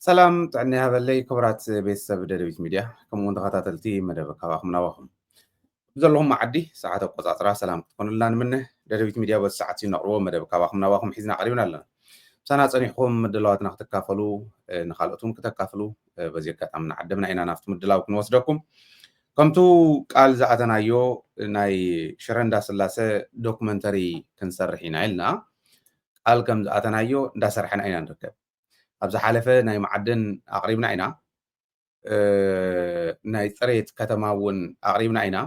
ሰላም ጥዕና ሃበለይ ክብራት ቤተሰብ ደደቢት ሚድያ ከምኡውን ተኸታተልቲ መደብ ካባኹም ናባኹም ብዘለኹም መዓዲ ሰዓት ኣቆፃፅራ ሰላም ክትኮኑልና ንምነ ደደቢት ሚድያ በዚ ሰዓት ነቕርቦ መደብ ካባኹም ናባኹም ሒዝና ቀሪብና ኣለና ሳና ፀኒሕኩም ምድላዋትና ክትካፈሉ ንኻልኦትም ክተካፍሉ በዚ ኣጋጣሚ ንዓደምና ኢና ናብቲ ምድላው ክንወስደኩም ከምቱ ቃል ዝኣተናዮ ናይ ሽረ እንዳስላሴ ዶክመንተሪ ክንሰርሕ ኢና ኢልና ቃል ከም ዝኣተናዮ እንዳሰርሐና ኢና ንርከብ ኣብዚ ሓለፈ ናይ ማዕድን ኣቕሪብና ኢና ናይ ፅሬት ከተማ እውን ኣቕሪብና ኢና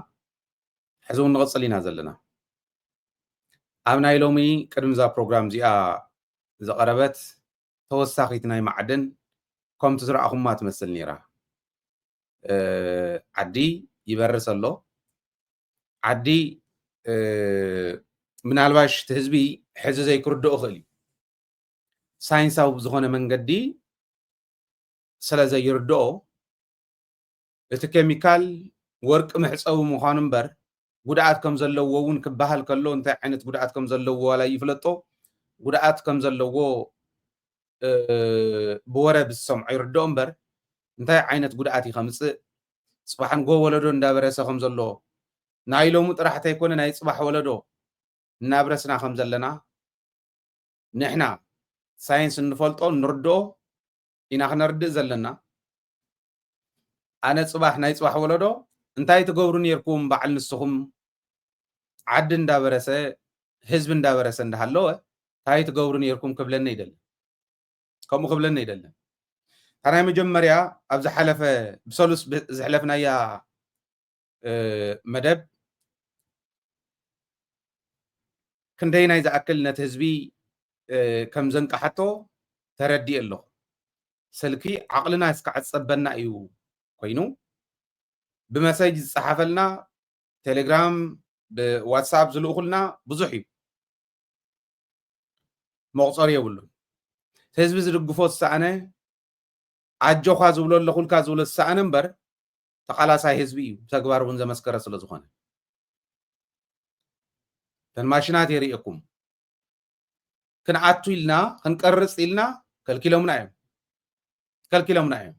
ሕዚ እውን ንቕፅል ኢና ዘለና ኣብ ናይ ሎሚ ቅድሚ እዛ ፕሮግራም እዚኣ ዝቐረበት ተወሳኺት ናይ ማዕድን ከምቲ ዝረኣኹማ ትመስል ነይራ ዓዲ ይበርስ ኣሎ ዓዲ ምናልባሽ እቲ ህዝቢ ሕዚ ዘይክርድኦ ክእል እዩ ሳይንሳዊ ዝኾነ መንገዲ ስለ ዘይርድኦ እቲ ኬሚካል ወርቂ ምሕፀዊ ምዃኑ እምበር ጉድኣት ከም ዘለዎ እውን ክበሃል ከሎ እንታይ ዓይነት ጉድኣት ከም ዘለዎ ዋላ ይፍለጦ ጉድኣት ከም ዘለዎ ብወረ ብዝሰምዖ ይርድኦ እምበር እንታይ ዓይነት ጉድኣት እዩ ከምፅእ ፅባሕ ንጎ ወለዶ እንዳበረሰ ከም ዘሎ ናይ ሎሙ ጥራሕ እንተይኮነ ናይ ፅባሕ ወለዶ እናብረስና ከም ዘለና ንሕና ሳይንስ እንፈልጦ ንርድኦ ኢና ክነርድእ ዘለና ኣነ ፅባሕ ናይ ፅባሕ ወለዶ እንታይ ትገብሩ ነርኩም በዓል ንስኹም ዓዲ እንዳበረሰ ህዝቢ እንዳበረሰ እንዳሃለወ እንታይ ትገብሩ ነርኩም ክብለኒ ይደሊ ከምኡ ክብለኒ ይደሊ ታናይ መጀመርያ ኣብ ዝሓለፈ ብሰሉስ ዝሕለፍናያ መደብ ክንደይ ናይ ዝኣክል ነቲ ህዝቢ ከም ዘንቃሓቶ ተረዲእ ኣለኹ ስልኪ ዓቕልና እስካዕ ዝፀበና እዩ ኮይኑ ብመሰጅ ዝፀሓፈልና ቴሌግራም ብዋትስኣፕ ዝልእኹልና ብዙሕ እዩ መቑፀሪ የብሉን ህዝቢ ዝድግፎ ዝሰኣነ ዓጆኻ ዝብሎ ኣለኹልካ ዝብሎ ዝሰኣነ እምበር ተቓላሳይ ህዝቢ እዩ ተግባር እውን ዘመስከረ ስለ ዝኾነ ተን ማሽናት የርእየኩም ክንኣቱ ኢልና ክንቀርፅ ኢልና ከልኪሎምና እዮም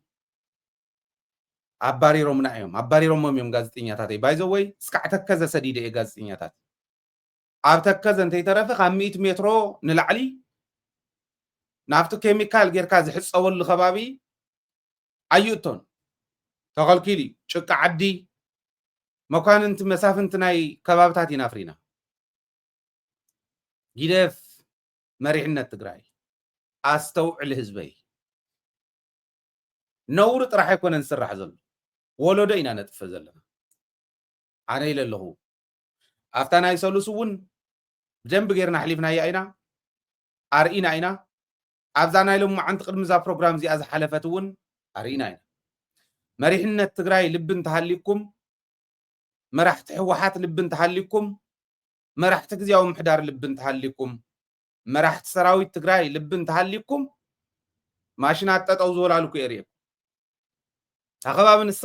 ኣባሪሮምና እዮም ጋዜጠኛታት እዩ ባይዘወይ እስካዕ ተከዘ ሰዲደ እየ ጋዜጠኛታት ኣብ ተከዘ እንተይተረፈ ካብ 100 ሜትሮ ንላዕሊ ናብቲ ኬሚካል ጌርካ ዝሕፀወሉ ከባቢ ኣይእቶን ተኸልኪሉ እዩ ጭቃ ዓዲ መኳንንቲ መሳፍንቲ ናይ ከባብታት ኢና ፍሪና ጊደፍ መሪሕነት ትግራይ ኣስተውዕል ህዝበይ ነውሪ ጥራሕ ኣይኮነን ዝስራሕ ዘሎ ወለዶ ኢና ነጥፈ ዘለና ኣነ ኢለ ኣለኹ ኣብታ ናይ ሰሉስ እውን ብደንቢ ጌርና ሓሊፍናያ ኢና ኣርኢና ኢና ኣብዛ ናይ ሎሚ መዓንቲ ቅድሚ እዛ ፕሮግራም እዚኣ ዝሓለፈት እውን ኣርኢና ኢና መሪሕነት ትግራይ ልቢ እንተሃሊኩም መራሕቲ ሕወሓት ልቢ እንተሃሊኩም መራሕቲ ግዝያዊ ምሕዳር ልቢ እንተሃሊኩም መራሕቲ ሰራዊት ትግራይ ልቢ እንተሃሊኩም ማሽናት ጠጠው ዝበላልኩ የርእየኩም ኣኸባቢ ንሳ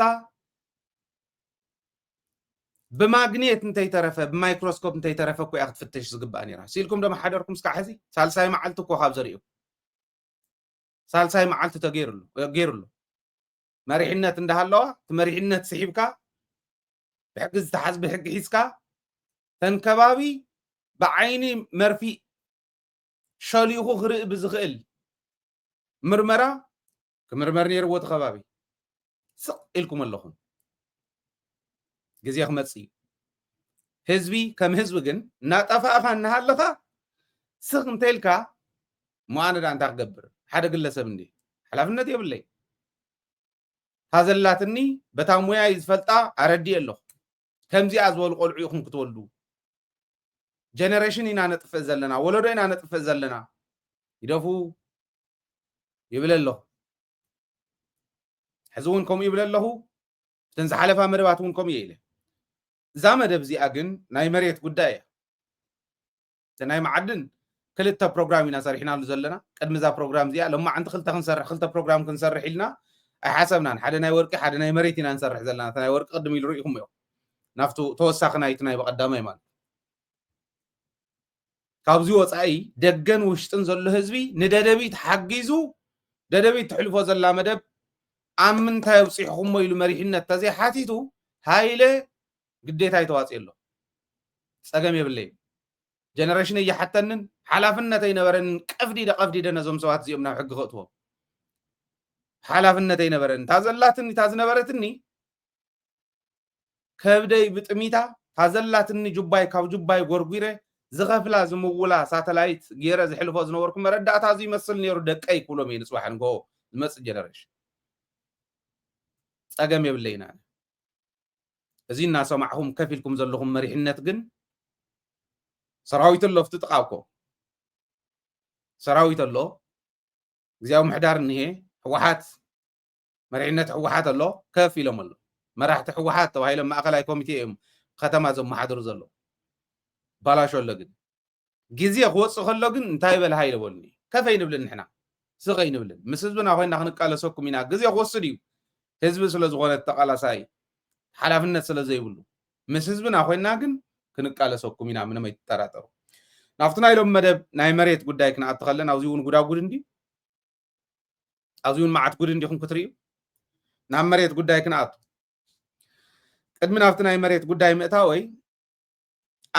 ብማግኔት እንተይተረፈ ብማይክሮስኮፕ እንተይተረፈ እኮ እያ ክትፍተሽ ዝግባእ ነይራ ሲልኩም ደማ ሓደርኩም እስካዕ ሕዚ ሳልሳይ መዓልቲ እኮ ካብ ዘርእየኩም ሳልሳይ መዓልቲ ተገይሩሉ መሪሕነት እንዳሃለዋ እቲ መሪሕነት ስሒብካ ብሕጊ ዝተሓዝ ብሕጊ ሒዝካ ተን ከባቢ ብዓይኒ መርፊእ ሸሊኹ ክርኢ ብዝኽእል ምርመራ ክምርመር ነይርዎ እቲ ከባቢ ስቕ ኢልኩም ኣለኹም ግዜ ክመፅእ እዩ ህዝቢ ከም ህዝቢ ግን እናጠፋእኻ እናሃለኻ ስቕ እንተኢልካ ሞኣነ ዳ እንታይ ክገብር ሓደ ግለሰብ እንዲ ሓላፍነት የብለይ ሃዘላትኒ በታ ሞያ ዝፈልጣ ኣረዲእ ኣለኹ ከምዚኣ ዝበሉ ቆልዑ ኢኹም ክትወልዱ ጀነሬሽን ኢና ነጥፍእ ዘለና ወለዶ ኢና ነጥፍእ ዘለና ይደፉ ይብል ኣለኹ ሕዚ እውን ከምኡ ይብል ኣለኹ እተን ዝሓለፋ መደባት እውን ከምኡ እየ ኢለ እዛ መደብ እዚኣ ግን ናይ መሬት ጉዳይ እያ እቲ ናይ መዓድን ክልተ ፕሮግራም ኢና ሰሪሕናሉ ዘለና ቅድሚ እዛ ፕሮግራም እዚኣ ሎማዓንቲ ክልተ ፕሮግራም ክንሰርሕ ኢልና ኣይሓሰብናን ሓደ ናይ ወርቂ ሓደ ናይ መሬት ኢና ንሰርሕ ዘለና እቲ ናይ ወርቂ ቅድም ኢሉ ርኢኹም እዮም ናብቱ ተወሳኺ ናይቲ ናይ በቐዳማይ ማለት ካብዚ ወፃኢ ደገን ውሽጥን ዘሎ ህዝቢ ንደደቢት ሓጊዙ ደደቢት ትሕልፎ ዘላ መደብ ኣብ ምንታይ ውፅኢኹሞ ኢሉ መሪሕነት ተዘይሓቲቱ ሃይለ ግዴታ ይተዋፅእ ኣሎ ፀገም የብለይ ጀነሬሽን እየሓተንን ሓላፍነት ኣይነበረን ቀፍዲደ ነዞም ሰባት እዚኦም ናብ ሕጊ ከእትዎም ሓላፍነት ኣይነበረን ታዘላትኒ ታዝነበረትኒ ከብደይ ብጥሚታ ታዘላትኒ ጁባይ ካብ ጁባይ ጎርጉረ ዝኸፍላ ዝምውላ ሳተላይት ገይረ ዝሕልፎ ዝነበርኩ መረዳእታ እዚ ይመስል ነይሩ ደቀይ ክብሎም እየ ንፅባሕ ንጎ ዝመፅእ ጀነሬሽን ፀገም የብለይና እዚ እናሰማዕኹም ከፍ ኢልኩም ዘለኹም መሪሕነት ግን ሰራዊት ኣሎ ፍቲ ጥቃብኮ ሰራዊት ኣሎ ግዝያዊ ምሕዳር እኒሄ ሕወሓት መሪሕነት ሕወሓት ኣሎ ከፍ ኢሎም ኣሎ መራሕቲ ሕወሓት ተባሂሎም ማእኸላይ ኮሚቴ እዮም ከተማ ዘመሓድሩ ዘሎ ባላሾ ኣሎ ግን ግዜ ክወፅእ ከሎ ግን እንታይ በለ ሃይለ በሉኒ ከፍ ኣይንብልን ንሕና ስቕ ኣይንብልን ምስ ህዝብና ኮይና ክንቃለሰኩም ኢና ግዜ ክወስድ እዩ ህዝቢ ስለ ዝኾነ ተቃላሳይ ሓላፍነት ስለ ዘይብሉ ምስ ህዝብና ኮይና ግን ክንቃለሰኩም ኢና ምንም ኣይትጠራጠሩ ናብቲ ናይሎም መደብ ናይ መሬት ጉዳይ ክንኣቱ ከለና ኣብዚ እውን ጉዳጉድ እንዲ ኣብዚ እውን መዓት ጉድ እንዲኹም ክትርእዩ ናብ መሬት ጉዳይ ክንኣቱ ቅድሚ ናብቲ ናይ መሬት ጉዳይ ምእታወይ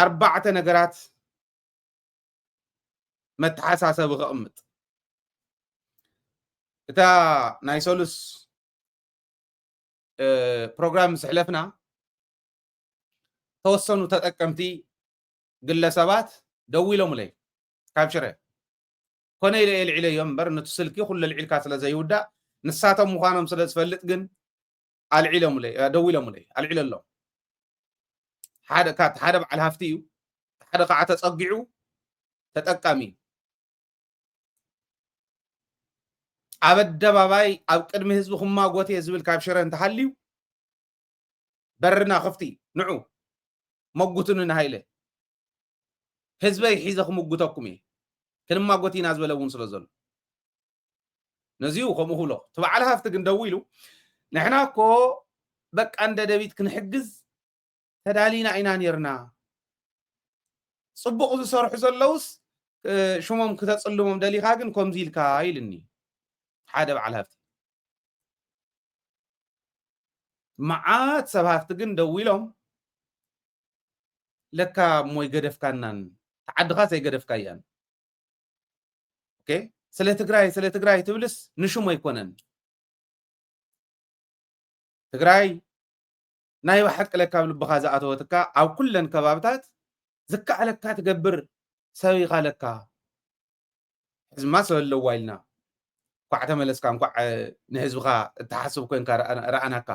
4 ነገራት መተሓሳሰቢ ክቕምጥ እታ ናይ ሰሉስ ፕሮግራም ስሕለፍና ተወሰኑ ተጠቀምቲ ግለሰባት ደው ኢሎም ለይ ካብ ሽረ ኮነ ኢለ ልዒለ እዮም እምበር ነቲ ስልኪ ኩሉ ልዒልካ ስለ ዘይውዳእ ንሳቶም ምዃኖም ስለ ዝፈልጥ ግን ኣልዒሎም ለይ ደው ኢሎም ለይ ኣልዒለ ኣሎም ሓደ በዓል ሃፍቲ እዩ ሓደ ከዓ ተፀጊዑ ተጠቃሚ ኣብ ኣደባባይ ኣብ ቅድሚ ህዝቢ ክማጎት እየ ዝብል ካብ ሽረ እንተሃልዩ በርና ክፍቲ ንዑ መጉቱን ንሃይለ ህዝበይ ሒዘ ክምጉተኩም እየ ክንማጎት ኢና ዝበለ እውን ስለ ዘሎ ነዚኡ ከምኡ ክብሎ እቲ በዓል ሃፍቲ ግን ደው ኢሉ ንሕና እኮ በቃ እንደ ደቢት ክንሕግዝ ተዳሊና ኢና ነርና ፅቡቅ ዝሰርሑ ዘለውስ ሽሞም ክተፅልሞም ደሊኻ ግን ከምዚ ኢልካ ኢልኒ ሓደ በዓል ሃፍቲ መዓት ሰብ ሃፍቲ ግን ደው ኢሎም ለካ ሞይ ገደፍካናን ተዓድኻ ዘይገደፍካ እያን ኦኬ ስለ ትግራይ ትብልስ ንሽሞ ኣይኮነን ትግራይ ናይ ባሕቅ ለካ ብልብኻ ዝኣተወትካ ኣብ ኩለን ከባብታት ዝከኣለካ ትገብር ሰብ ኢኻ ለካ ሕዝማ ሰብ ኣለዋ ኢልና ኳዕ ተመለስካ እንኳዕ ንህዝብኻ እተሓስብ ኮንካ ረኣናካ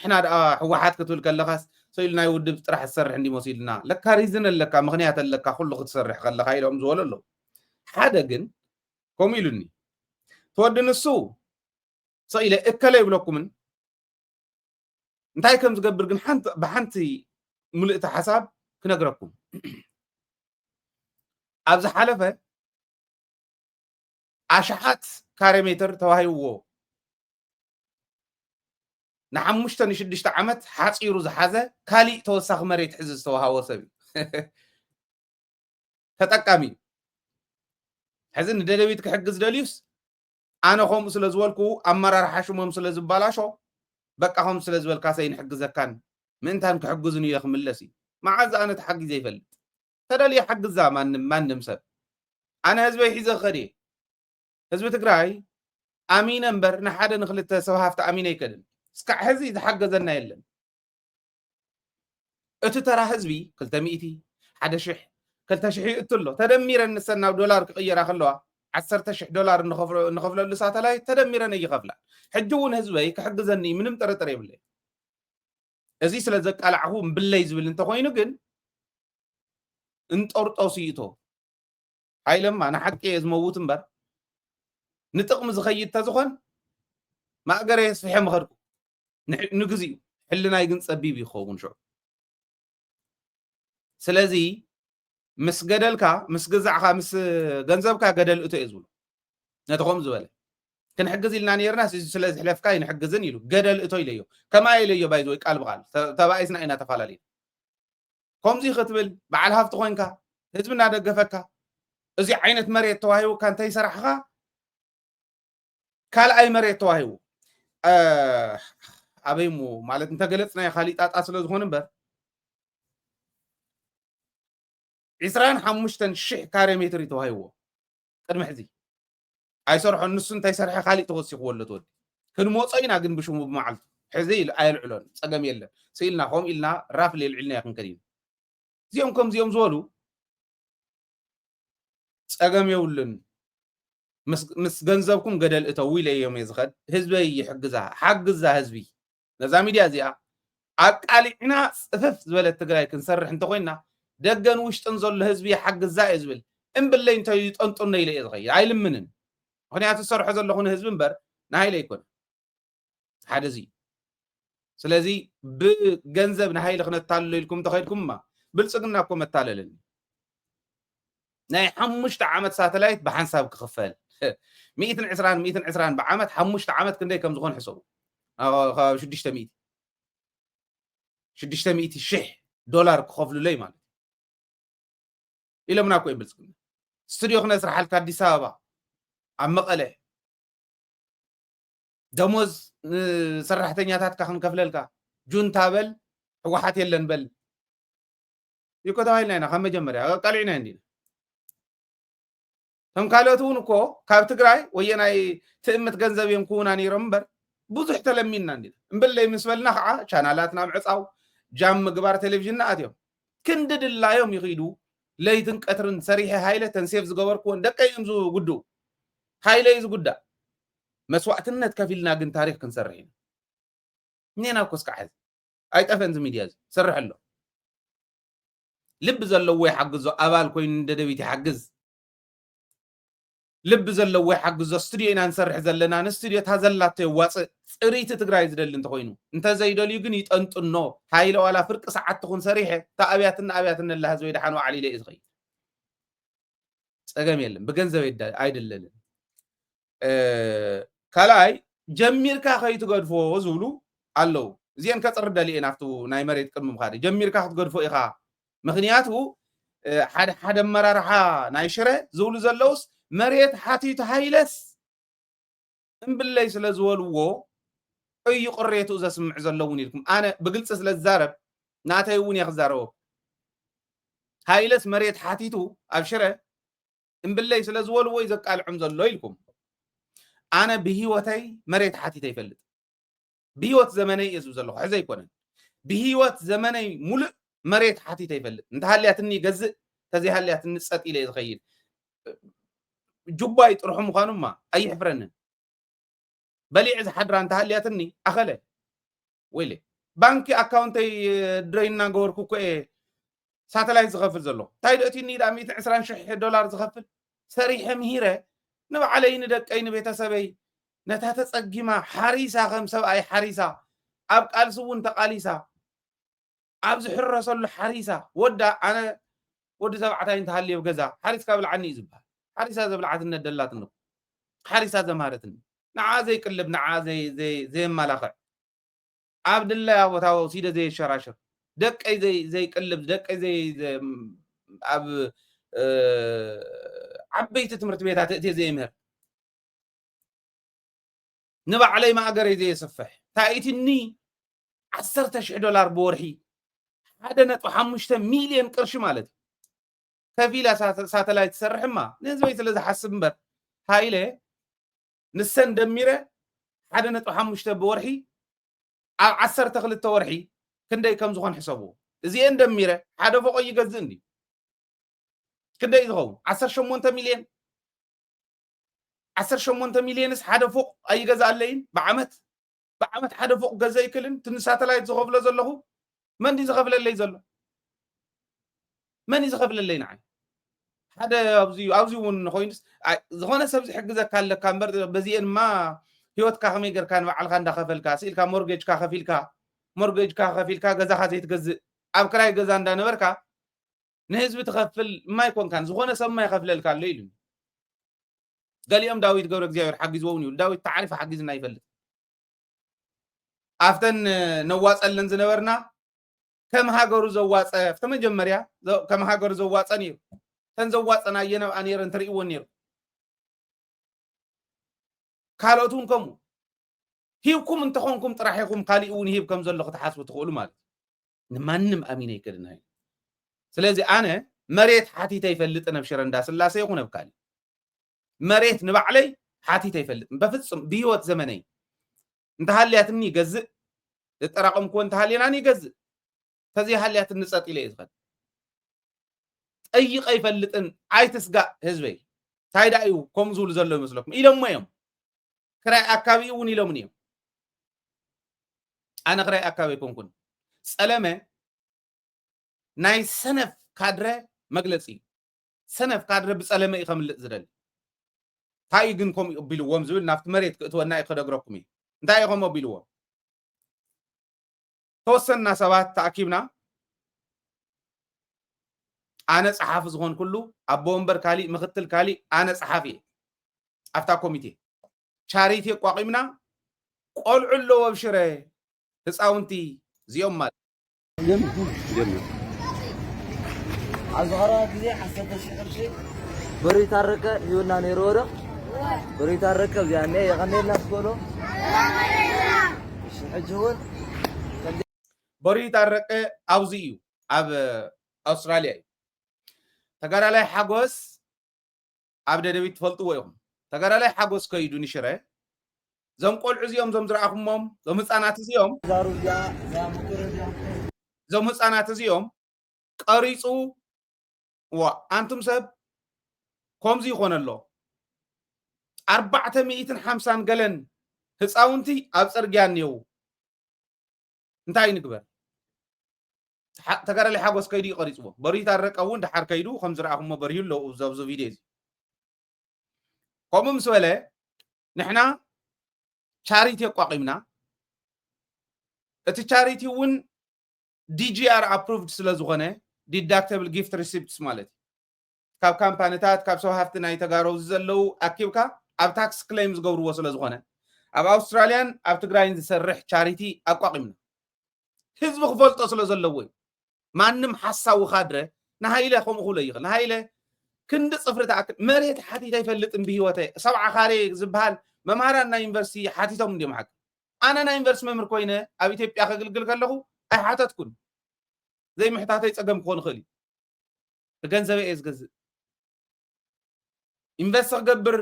ሕና ደኣ ሕወሓት ክትብል ከለኻስ ሰኢሉ ናይ ውድብ ጥራሕ ዝሰርሕ እንዲ መሲልና ለካ ሪዝን ኣለካ ምክንያት ኣለካ ኩሉ ክትሰርሕ ከለካ ኢሎም ዝበሉ ኣለዉ ሓደ ግን ከምኡ ኢሉኒ ተወዲ ንሱ ሰኢለ እከለ ይብለኩምን እንታይ ከም ዝገብር ግን ብሓንቲ ሙሉእቲ ሓሳብ ክነግረኩም ኣብ ዝሓለፈ ኣሽሓት ካሬ ሜትር ተዋሂብዎ ንሓሙሽተ ንሽዱሽተ ዓመት ሓፂሩ ዝሓዘ ካሊእ ተወሳኺ መሬት ሕዚ ዝተዋሃቦ ሰብ እዩ ተጠቃሚ ሕዚ ንደደቢት ክሕግዝ ደልዩስ ኣነ ከምኡ ስለ ዝበልኩ ኣመራርሓ ሽሞም ስለ ዝባላሾ በቃ ከምኡ ስለ ዝበልካ ሰይንሕግዘካን ምእንታን ክሕግዙን እየ ክምለስ እዩ መዓዝ ኣነ ተሓጊዘ ይፈልጥ ተደልየ ሓግዛ ማንም ሰብ ኣነ ህዝበይ ሒዘ ክኸድ እየ ህዝቢ ትግራይ ኣሚነ እምበር ንሓደ ንክልተ ሰብ ሃፍቲ ኣሚነ ኣይከድን እስካዕ ሕዚ ዝሓገዘና የለን እቲ ተራ ህዝቢ 200 1000 2000 ይእቱ ኣሎ ተደሚረን ንሰን ናብ ዶላር ክቕየራ ከለዋ 10,000 ዶላር ንኸፍለሉ ሳተላይት ተደሚረን እይኸፍላ ሕጂ እውን ህዝበይ ክሕግዘኒ ምንም ጥርጥር የብለይ እዚ ስለ ዘቃላዕኹ ብለይ ዝብል እንተኮይኑ ግን እንጦርጦስ ይእቶ ሃይለማ ንሓቂ እየ ዝመውት እምበር ንጥቕሚ ዝኸይድ ተዝኾን ማእገረ ስፊሐ ምኸድኩ ንግዚኡ ሕልናይ ግን ፀቢብ ይኸውን ሽዑ ስለዚ ምስ ገደልካ ምስ ገዛዕካ ምስ ገንዘብካ ገደል እቶ እየ ዝብሉ ነቲ ከምኡ ዝበለ ክንሕግዝ ኢልና ነርና ስለ ዝሕለፍካ ይንሕግዝን ኢሉ ገደል እቶ ኢለዮ ከማይ ኢለዮ ባይዞ ወይ ቃል ብቃል ተባኢስና ኢና ተፈላለዩ ከምዚ ክትብል በዓል ሃፍቲ ኮይንካ ህዝቢ እናደገፈካ እዚ ዓይነት መሬት ተዋሂቡካ እንታይ ሰራሕካ ካልኣይ መሬት ተዋሂቡ ኣበይሙ ማለት እንተገለጽናዮ ካሊእ ጣጣ ስለ ዝኾነ እምበር 25,000 ካሬ ሜትር እዩ ተዋሂብዎ ቅድሚ ሕዚ ኣይሰርሖን ንሱ እንተይሰርሐ ካሊእ ተወሲኽዎ ኣሎ ትወዲ ክንመፆ ኢና ግን ብሽሙ ብመዓልቱ ሕዚ ኣየልዕሎን ፀገም የለን ስኢልና ከምኡ ኢልና ራፍ ለልዕልና ክንከድ ኢና እዚኦም ከምዚኦም ዝበሉ ፀገም የብሉን ምስ ገንዘብኩም ገደል እተው ኢለ እዮም እየ ዝኸድ ህዝበይ ይሕግዛ ሓግዛ ህዝቢ ነዛ ሚድያ እዚኣ ኣቃሊዕና ፅፍፍ ዝበለት ትግራይ ክንሰርሕ እንተኮይንና ደገን ውሽጥን ዘሎ ህዝቢ ይሓግዛ እየ ዝብል እምብለይ እንታይ ጠንጡነ ኢለ እየ ዝኸይድ ኣይልምንን ምክንያቱ ዝሰርሖ ዘለኹ ንህዝቢ እምበር ንሃይለ ኣይኮነ ሓደ እዚ ስለዚ ብገንዘብ ንሃይለ ክነታልሎ ኢልኩም ተኸይድኩምማ ብልፅግና እኮ መታለለኒ ናይ 5 ዓመት ሳተላይት ብሓንሳብ ክኽፈል 120 بعمت 5 ዓመት ክንደይ ከም ዝኾን ሕሰቡ 600,000 دولار ክኸፍሉለይ ማለት ኢሎምና እኮ ይብልጽግና ስቱዲዮ ክነስራሓልካ ኣዲስ ኣበባ ኣብ መቐለ ደሞዝ ሰራሕተኛታትካ ክንከፍለልካ ጁንታ በል ሕወሓት የለን በል ይኮ ተባሂልና ኢና ከም መጀመርያ ቀሊዕና እንዲና هم كالوتون كو كاب تግራይ ወየናይ ትእምት ገንዘብ እዮም ኩና ነይሮም እምበር ብዙሕ ተለሚና እንዲና እምበለይ ምስበልና ከዓ ቻናላትና ምዕፃው ጃም ምግባር ቴሌቪዥን ኣትዮም ክንድድላዮም ይኺዱ ለይትን ቀትርን ሰሪሐ ሃይለ ተንሴፍ ዝገበርኩን ደቀይም ዝጉዱ ሃይለይ ዝጉዳ መስዋዕትነት ከፊልና ግን ታሪክ ክንሰርሕ ኢና ኔና ኮስካ ሕዝ ኣይጠፈን ዚ ሚድያ ሰርሕ ኣሎ ልብ ዘለዎ ይሓግዞ ኣባል ኮይኑ እንደደቢት ይሓግዝ ልብ ዘለዎ ይሓግዞ ስቱዲዮ ኢና ንሰርሕ ዘለና ንስቱዲዮ ታዘላተ ይዋፅእ ፅሪት ትግራይ ዝደሊ እንተኮይኑ እንተ ዘይደልዩ ግን ይጠንጥኖ ሃይለ ዋላ ፍርቂ ሰዓት ትኹን ሰሪሐ ታኣብያትን ኣላ ህዝቢ ደሓን ዋዕሊ ኢለ ዝኸይ ፀገም የለን ብገንዘብ ኣይደለልን ካልኣይ ጀሚርካ ከይትገድፎ ዝብሉ ኣለው እዚአን ከፅር ደልየ ናፍቱ ናይ መሬት ቅድሚ ምኻድ ጀሚርካ ክትገድፎ ኢኻ ምክንያቱ ሓደ መራርሓ ናይ ሽረ ዝብሉ ዘለውስ መሬት ሓቲቱ ሃይለስ እምብለይ ስለ ዝበልዎ እዩ ቅሬቱ ዘስምዕ ዘለውን ኢልኩም ኣነ ብግልፂ ስለ ዝዛረብ ናተይ እውን የኽዛረቦ ሃይለስ መሬት ሓቲቱ ኣብ ሽረ እምብለይ ስለ ዝበልዎ እዩ ዘቃልዑም ዘሎ ኢልኩም ኣነ ብሂወተይ መሬት ሓቲተ ይፈልጥ ብሂወት ዘመነይ እየ ዝብል ዘለኹ ሕዚ ኣይኮነን ብሂወት ዘመነይ ሙሉእ መሬት ሓቲተ ይፈልጥ እንተሃልያትኒ ገዝእ ተዘይሃልያትኒ ፀጥ ኢለ እየ ዝኸይድ ጁባይ ጥርሑ ምዃኑማ ኣይሕፍረንን በሊዕ ዝሓድራ እንተሃልያትኒ ኣኸለ ወይለ ባንኪ ኣካውንተይ ድረይና ገበርኩ እኮ ሳተላይት ዝኸፍል ዘለኹ እንታይ ደእቲኒ ዳ 120,000 ዶላር ዝኸፍል ሰሪሐ ምሂረ ንባዕለይ ንደቀይ ንቤተሰበይ ነታ ተፀጊማ ሓሪሳ ከም ሰብኣይ ሓሪሳ ኣብ ቃልሲ እውን ተቃሊሳ ኣብ ዝሕረሰሉ ሓሪሳ ወዳ ኣነ ወዲ ተባዕታይ እንተሃልየ ገዛ ሓሪስካ ብልዓኒ እዩ ዝበሃል ሓሪሳ ዘብልዓትነት ደላትኒ ሓሪሳ ዘማረትኒ ንዓ ዘይቅልብ ንዓ ዘይመላኽዕ ኣብ ድላይ ቦታ ወሲደ ዘይሸራሽር ደቀይ ዘይቅልብ ደቀይ ኣብ ዓበይቲ ትምህርቲ ቤታት እትየ ዘይምህር ንባዕለይ ማእገረይ ዘየስፍሕ ታይትኒ 10,000 ዶላር ብወርሒ 1.5 ሚልዮን ቅርሺ ማለት ከፊላ ሳተላይት ትሰርሕማ ንህዝበይ ስለ ዝሓስብ እምበር ሃይለ ንሰን ደሚረ 1.5 ብወርሒ ኣብ 12 ወርሒ ክንደይ ከም ዝኾን ሕሰብዎ እዚአን ደሚረ ሓደ ፎቅ ይገዝእ እንዲ ክንደይ ዝኸውን 18 ሚልዮን 18 ሚልዮንስ ሓደ ፎቅ ኣይገዛእለይን ብዓመት ሓደ ፎቅ ገዛ ይክልን ትን ሳተላይት ዝኸፍሎ ዘለኹ መን ዝኸፍለለይ ዘሎ መን ዝኸፍለለይ ንዓይ ሓደ ኣብዚ እውን ኮይኑስ ዝኾነ ሰብ ዝሕግዘካ ኣለካ እምበር በዚአንማ ሂወትካ ከመይ ጌርካ ንባዕልካ እንዳኸፈልካ ስኢልካ ሞርጌጅካ ከፊልካ ገዛኻ ዘይትገዝእ ኣብ ክራይ ገዛ እንዳነበርካ ንህዝቢ ትኸፍል ማይኮንካን ዝኾነ ሰብ ማይኸፍለልካ ኣሎ ኢሉ ገሊኦም ዳዊት ገብረ እግዚኣብሔር ሓጊዝዎም ይብሉ ዳዊት ተዓሪፍ ሓጊዝና ይፈልጥ ኣፍተን ነዋፀለን ዝነበርና ከም ሃገሩ ዘዋፀ ፍተ መጀመርያ ከም ሃገሩ ዘዋፀ ነይሩ ተን ዘዋፀና የነብኣ ነይረን ትርእይዎ ነይሩ ካልኦቱን ከምኡ ሂብኩም እንተኾንኩም ጥራሕኩም ካሊኡን ሂብ ከም ዘሎ ክትሓስቡ ትኽእሉ ማለት ንማንም ኣሚነ ይክድና ስለዚ ኣነ መሬት ሓቲተ ይፈልጥን ኣብ ሽረ እንዳስላሴ ይኹን ኣብ ካሊእ መሬት ንባዕለይ ሓቲተ ይፈልጥን በፍጹም ብሂወት ዘመነይ እንተሃልያትኒ ይገዝእ ዝጠራቐምክዎ እንተሃልየናኒ ይገዝእ ተዘይሃልያት ንፀጥ ኢለ እየ ዝኸድ ጠይቀ ይፈልጥን ኣይትስጋእ ህዝበይ ታይዳ እዩ ከምኡ ዝብሉ ዘሎ ይመስለኩም ኢሎም እዮም ክራይ ኣካባቢ እውን ኢሎምን እዮም ኣነ ክራይ ኣካባቢ ኣይኮንኩን ፀለመ ናይ ሰነፍ ካድረ መግለፂ ሰነፍ ካድረ ብፀለመ እዩ ከምልእ ዝደሊ እንታይ ግን ከምኡ ኣቢልዎም ዝብል ናብቲ መሬት ክእትወና እዩ ከደግረኩም እዩ እንታይ እዩ ከምኡ ኣቢልዎም ተወሰና ሰባት ተኣኪብና ኣነ ፀሓፊ ዝኾን ኩሉ ኣቦ ወንበር ካሊእ ምክትል ካሊእ ኣነ ፀሓፊ እየ ኣብታ ኮሚቴ ቻሪቲ ኣቋቂምና ቆልዑ ኣለዎ ኣብ ሽረ ህፃውንቲ እዚኦም ማለት ኣብዚ ቀረባ ግዜ 10,000 ቅርሺ ብሪ ታረቀ ይውና ነይሩ ወዶ ብሪ ታረቀ እዚኣ ነ የቀነልና ስኮሎ ሕጂ እውን በሪ ታረቀ ኣብዚ እዩ ኣብ ኣውስትራልያ እዩ ተጋዳላይ ሓጎስ ኣብ ደደቢት ትፈልጥዎ ኢኹም ተጋዳላይ ሓጎስ ከይዱ ንሽረ ዞም ቆልዑ እዚኦም ዞም ዝረኣኹሞም ዞም ህፃናት እዚኦም ዞም ህፃናት እዚኦም ቀሪፁ ኣንቱም ሰብ ከምዚ ይኾነ ኣሎ 450 ገለን ህፃውንቲ ኣብ ፅርግያ እኒአው እንታይ ንግበር ተጋዳላይ ሓጎስ ከይዱ ይቀሪፅዎ በሪ ታረቀ እውን ድሓር ከይዱ ከም ዝረኣኹሞ በሪሁ ኣሎ ኣብዚ ቪድዮ እዚ ከምኡ ምስ በለ ንሕና ቻሪቲ ኣቋቂምና እቲ ቻሪቲ እውን ዲጂአር ኣፕሩቭድ ስለ ዝኾነ ዲዳክተብል ጊፍት ሪሲፕትስ ማለት እዩ ካብ ካምፓኒታት ካብ ሰብ ሃፍቲ ናይ ተጋሩ ዘለው ኣኪብካ ኣብ ታክስ ክሌም ዝገብርዎ ስለ ዝኾነ ኣብ ኣውስትራልያን ኣብ ትግራይን ዝሰርሕ ቻሪቲ ኣቋቂምና ህዝቢ ክፈልጦ ስለ ዘለዎ እዩ ማንም ሓሳቡ ካድረ ንሃይለ ከምኡ ክብሎ ይኽእል ንሃይለ ክንዲ ፅፍሪ ተኣክል መሬት ሓቲት ኣይፈልጥን ብሂወተይ 7 ካሬ ዝበሃል መምሃራን ናይ ዩኒቨርሲቲ ሓቲቶም እንዲኦም ሓቂ ኣነ ናይ ዩኒቨርሲቲ መምህር ኮይነ ኣብ ኢትዮጵያ ከገልግል ከለኹ ኣይሓተትኩን ዘይምሕታተይ ፀገም ክኾን ይኽእል እዩ ብገንዘበይ እየ ዝገዝእ ኢንቨስት ክገብር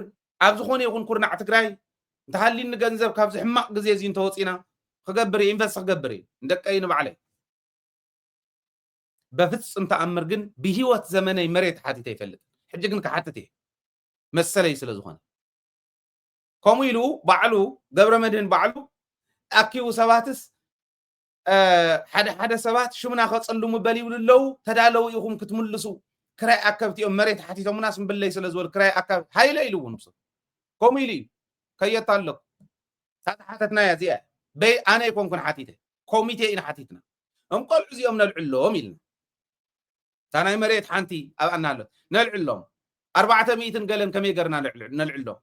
ኣብ ዝኾነ ይኹን ኩርናዕ ትግራይ እንተሃሊኒ ገንዘብ ካብዚ ሕማቕ ግዜ እዚ እንተወፂና ክገብር እየ ኢንቨስት ክገብር እየ ንደቀይ ንባዕለይ በፍጹም ተኣምር ግን ብሂወት ዘመነይ መሬት ሓቲተ ይፈልጥ ሕጂ ግን ክሓትት እየ መሰለይ ስለ ዝኾነ ከምኡ ኢሉ ባዕሉ ገብረ መድህን ባዕሉ ኣኪቡ ሰባትስ ሓደ ሰባት ሽሙና ከፅልሙ በል ይብሉ ኣለው ተዳለው ኢኹም ክትምልሱ ክራይ ኣከብቲኦም መሬት ሓቲቶምና ስንብለይ ስለ ዝበሉ ክራይ ኣከብ ሃይለ ኢሉ እውን ንሱ ከምኡ ኢሉ እዩ ከየት ኣለኩ ታተሓተትና እያ እዚኣ በይ ኣነ ይኮንኩን ሓቲተ ኮሚቴ ኢና ሓቲትና እም ቆልዑ እዚኦም ነልዕሎም ኢልና እታ ናይ መሬት ሓንቲ ኣብኣና ኣሎ ነልዕሎም 400 ገለን ከመይ ገርና ነልዕሎም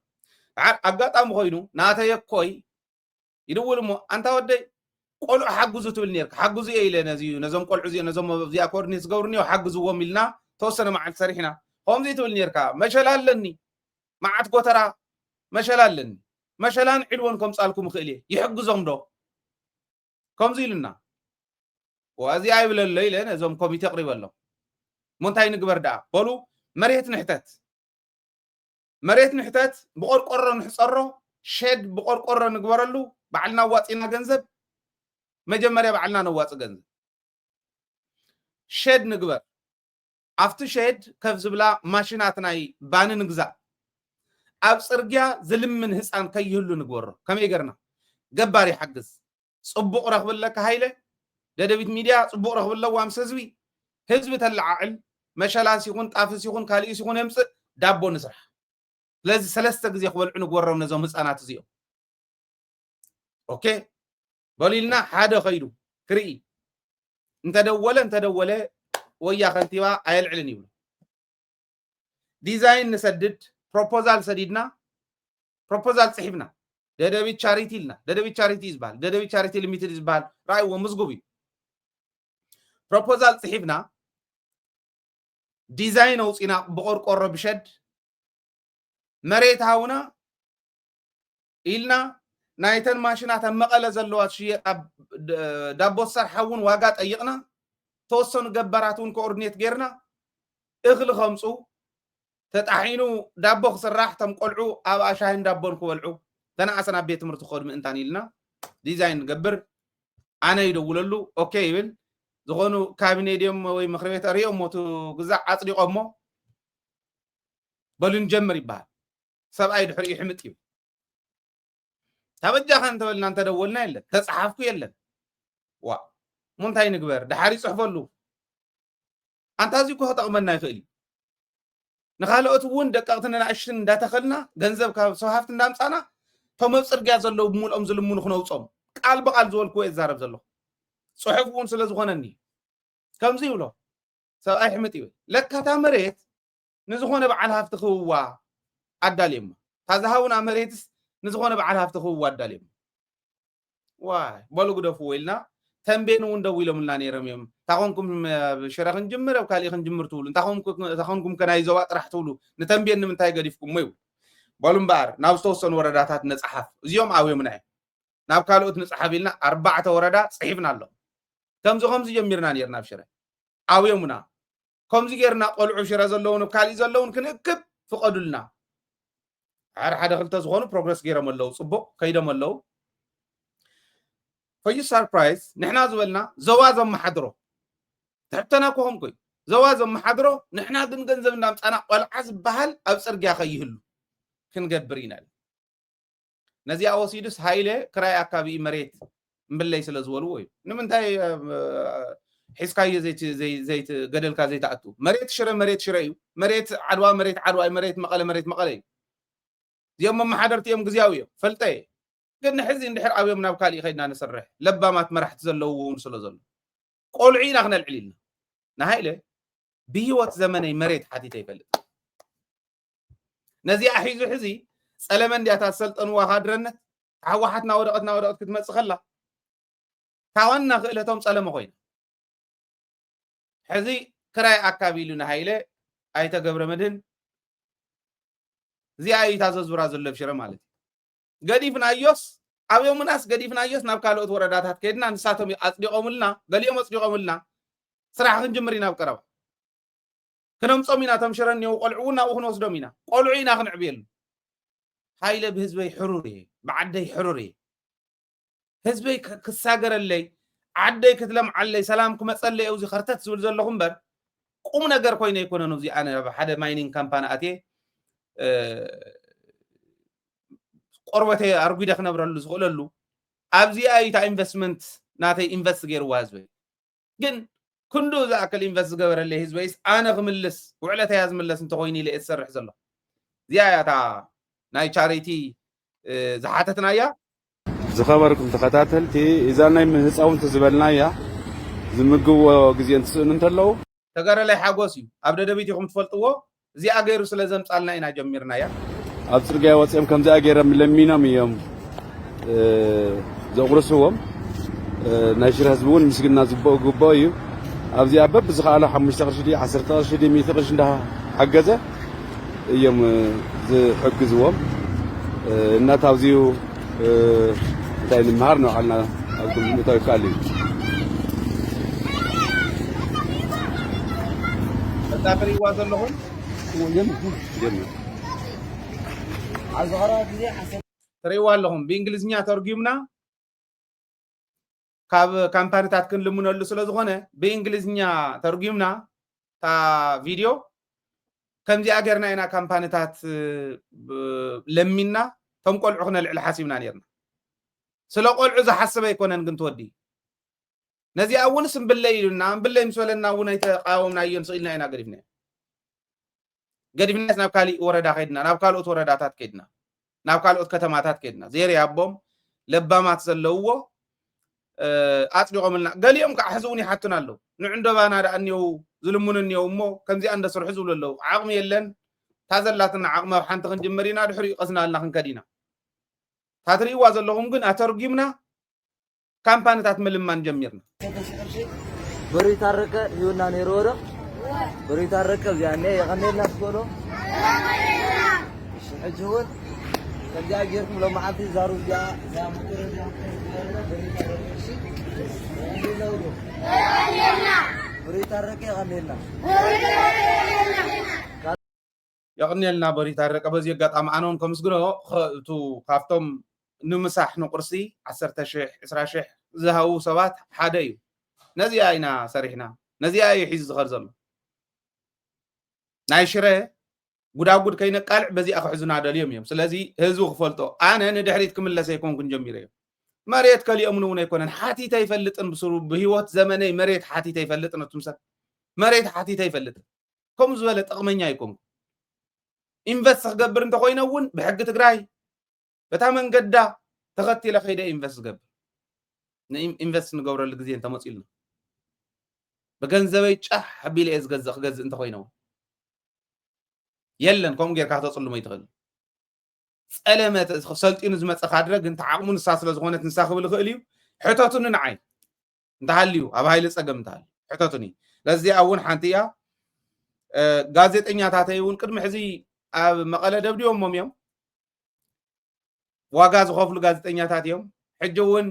ኣጋጣሚ ኮይኑ ናተየኮይ ይድውል እሞ ኣንታ ወደይ ቆልዑ ሓግዙ ትብል ነርካ ሓግዙ እየ ኢለ ነዞም ቆልዑ እዚኦም ነዞም እዚኣ ኮርዲኔት ዝገብሩኒዮ ሓግዝዎም ኢልና ተወሰነ መዓልቲ ሰሪሕና ከምዚ ትብል ነርካ መሸላ ኣለኒ መዓት ጎተራ መሸላ ኣለኒ መሸላን ዒልዎን ከምፃልኩም ክእል እየ ይሕግዞም ዶ ከምዚ ኢሉና ወዚ ኣይብለሎ ኢለ ነዞም ኮሚቴ ቅሪበሎም ሞንታይ ንግበር ደኣ በሉ መሬት ንሕተት ብቆርቆሮ ንሕፀሮ ሸድ ብቆርቆሮ ንግበረሉ ባዕልና ዋፂና ገንዘብ መጀመርያ ባዕልና ነዋፅ ገንዘብ ሸድ ንግበር ኣብቲ ሸድ ከፍ ዝብላ ማሽናት ናይ ባኒ ንግዛእ ኣብ ፅርግያ ዝልምን ህፃን ከይህሉ ንግበሮ ከመይ ገርና ገባር ይሓግዝ ፅቡቕ ረኽብለካ ሃይለ ደደቢት ሚድያ ፅቡቕ ረኽብለዎ ምስ ህዝቢ ተለዓዕል መሸላስ ይኹን ጣፍስ ይኹን ካልእስ ይኹን የምፅእ ዳቦ ንስራሕ ስለዚ 3 ግዜ ክበልዑ ንግበሮም ነዞም ህፃናት እዚኦም ኦኬ በሊልና ሓደ ኸይዱ ክርኢ እንተደወለ ወያ ከንቲባ ኣየልዕልን ይብሉ ዲዛይን ንሰድድ ፕሮፖዛል ሰዲድና ፕሮፖዛል ፅሒፍና ደደቢት ቻሪቲ ኢልና ደደቢት ቻሪቲ ዝበሃል ደደቢት ቻሪቲ ሊሚትድ ዝበሃል ራእይዎ ምዝጉብ እዩ ፕሮፖዛል ፅሒፍና ዲዛይን ኣውፂና ብቆርቆሮ ብሸድ መሬት ሃውና إلنا نايتن ماشينات مقالة زلوات شيء دابو سرحون واقات أيقنا توصن جبراتون كوردينيت غيرنا اغل خمسو تتحينو دابو سراح تم قلعو أو أشاهن دابون كولعو تنا أصلا بيت مرتو خود من إنتاني لنا ديزاين جبر أنا يدوللو أوكي يبل زغونو كابينيديوم ومخربيت أريوم موتو جزء عطري قمو بلون جمري بعد سبعة يدحر يحمت يب تبجح أنت ولا أنت دولنا إلا تصحفكوا يلا وا منتهي نقبر دحاري صحفلو أنت هذيكوا هتقمنا يخيل نخالو أتوون دققتنا نعشن داتخلنا جنزب كصحافت ندام سنة فما بصير جاز الله بمول أم ظلمون خنوا صوم قلب قال زول كويس زارب زلوا صحفون سلزو خنني كم زيولو سبعة يحمت يب لك هتامريت نزخونه بعلها افتخوا عداليم تزهون عمريتس نزخونه بعلها افتخوا عداليم واي بلو قد فويلنا تنبين وندويلو من لاني رميم تاخونكم شرخ نجمر او كالي نجمر تولو تاخونكم كنا يزوات راح تولو نتنبين من تاي قديفكم ميو بلو مبار ناوستوسن ورداتات نصحف زيوم عاوي مناي ناب كالوت نصحف لنا 4 وردات صحيفنا الله كم زو خمس جمرنا نيرنا بشره عاوي منا كمزي غيرنا قلعو شرا زلون وكالي زلون كنكب فقدلنا عار حدا خلت زغونو بروجرس غيرم الله صبو كيدم الله فيو سربرايز نحنا زولنا زوازم محضرو تحتنا كوهم كوي زوازم محضرو نحنا دن ገንዘብ እናምጣና ቆልዓዝ ባህል ኣብ ጽርግያ ከይህሉ ክንገብርና ነዚያ ወሲድስ ሃይለ ክራይ አካባቢ መሬት ምብለይ ስለዝወሉ ወይ ንምንታይ حسكاي زيت قدل كازيت أتو مريت شري مريت عدوى مريت مقالة يوم ما حضرت يوم جزياوية فلتي قلنا حزين نحر عويم نابكالي خيدنا نسرح لبا ما تمرح تزلو ونسلو زلو قولعين أغنى العليل نهايله بيوت زمني مريت حتي تيفلت نزي أحيزو حزي سلمان دي أتاسلت أنوا هادرنت عواحتنا ورقت كتمت سخلا تاوانا خيلتهم سلام خوين حزي كراي أكابيلنا هايله أيتا قبر مدن زي أيتا ززورا زلب شرم مالتي قديفنا أيوس أو يوم الناس قديفنا أيوس نابكالو اتوردات هات كيدنا نساتهم أصدقوا ملنا قال يوم أصدقوا ملنا صراحة جمرينا بكروا كنهم صومينا تمشرن يو قلعونا وخنوس دومينا قلعينا خنعبيل هايله بهزبي حروري بعدي حروري هزبي كساقر اللي عدي كتلم علي سلامكم أتصلي أوزي خرتت زول زلهم بر قوم نجار كوينة يكون نوزي أنا بحدا ماينين كامبانا أتي قربتي أرجو دخنا برالو زغللو أبزي أي تا إنفستمنت ناتي إنفست غير وازوي جن كندو ذاك الإنفست غير اللي هزويس أنا غملس وعلى تياز ملس أنت كويني اللي أتسرح زلوا زيايا تا ناي شاريتي زحاتتنا يا زخبركم تخاتاتلتي إذا نايم هصاون تزبلنا يا زمقوا غزيان تسن انتلو تغار لي حاغوسي ابدا دبيتيكم تفلطو زي اغيرو سلازم صالنا اينا جميرنا يا اب صرغا وصيم كم زي اغيرم لمينام يوم زغرسوم ناشر حزبون مسكنا زبو غبايو ابزي ابب زخاله 5 قرشدي 10 قرشدي 100 قرش انده حجزه يوم زحجزوم እና ታውዚው تاين مهارنا على أقول متوكلين. تاكلي واصل لهم. جميل. عزارات زي حسن. تريوال لهم بإنجليزية ترجمنا. كامباني تاتكن لمن اللي سلزخونه بإنجليزية ترجمنا تا فيديو. كم زي أجرنا هنا كامباني تات لمنا ثم قل عقنا الحاسبنا نيرنا. سلو قول عزة حسبه يكونن كنت ودي نزي أول سن بالليل نام بالليل مسولنا ونيتقاومنا ينسئلنا هنا قريبنا نابكالي وردا خيدنا نابكالوت ورداتات كيدنا نابكالوت كتماتات كيدنا زيري أبوم لبامات زلوه أطلقوا ملنا قال يوم كحزوني حتنا له نعنده بانا أنيو ظلمون يومو كم زي عند سر حزول له عقم يلن تازلاتنا عقم وحنت خنجمرينا دحري قصنا لنا خنكدينا تاتري وازل لهم جن أترجمنا كامباني تاتملم من جميرنا. بري تارك يونا نيرورا بري تارك يعني يغني الناس كله. حجون كذا غيركم لو ما عندي زارو جا يا مطر جا بريت الرك يغنينا يغنيلنا بريت الرك بزي قطعم عنهم كمسغنو تو كافتم نمسح نقرسي 10,000 20,000 زهاو سبات حدا እዩ ነዚ አይና ሰሪሕና ነዚ አይ ሒዝ ዝኸርዘሉ ናይ ሽረ ጉዳጉድ ከይነቃልዕ በዚ አኽሕዙና ደልዮም እዮም ስለዚ ህዝቡ ክፈልጦ አነ ንድሕሪት ክምለሰ ይኮንኩን ጀሚረ እዮም መሬት ከሊኦም ነው ይኮነን ሓቲት አይፈልጥን ብስሩ በህይወት ዘመነይ መሬት ሓቲት አይፈልጥን ትምሰል መሬት ሓቲት አይፈልጥን ከም ዝበለ ጠቅመኛ ይኮንኩ ኢንቨስት ክገብር እንተ ኮይነውን ብሕጊ ትግራይ በታ መንገዳ ተኸቲለ ከይደ ኢንቨስት ዝገብር ኢንቨስት ንገብረሉ ግዜ እንተ መፂልና በገንዘበይ ጫህ ሓቢለ ዝገዝእ ክገዝእ እንተ ኮይነው የለን ከም ጌርካ ተጽልሞ ይትኽእል ጸለመት ሰልጢኑ ዝመጽ ካድረ ግን ተዓቅሙ ንሳ ስለ ዝኾነት ንሳ ክብል ክእል እዩ ሕቶቱን ንዓይ እንተሃልዩ ኣብ ሃይለ ጸገም እንተሃልዩ ሕቶቱን ለዚ እውን ሓንቲ እያ ጋዜጠኛታት እውን ቅድሚ ሕዚ ኣብ መቐለ ደብድቦም እዮም ዋጋ ዝኸፍሉ ጋዜጠኛታት እዮም ሕጂ እውን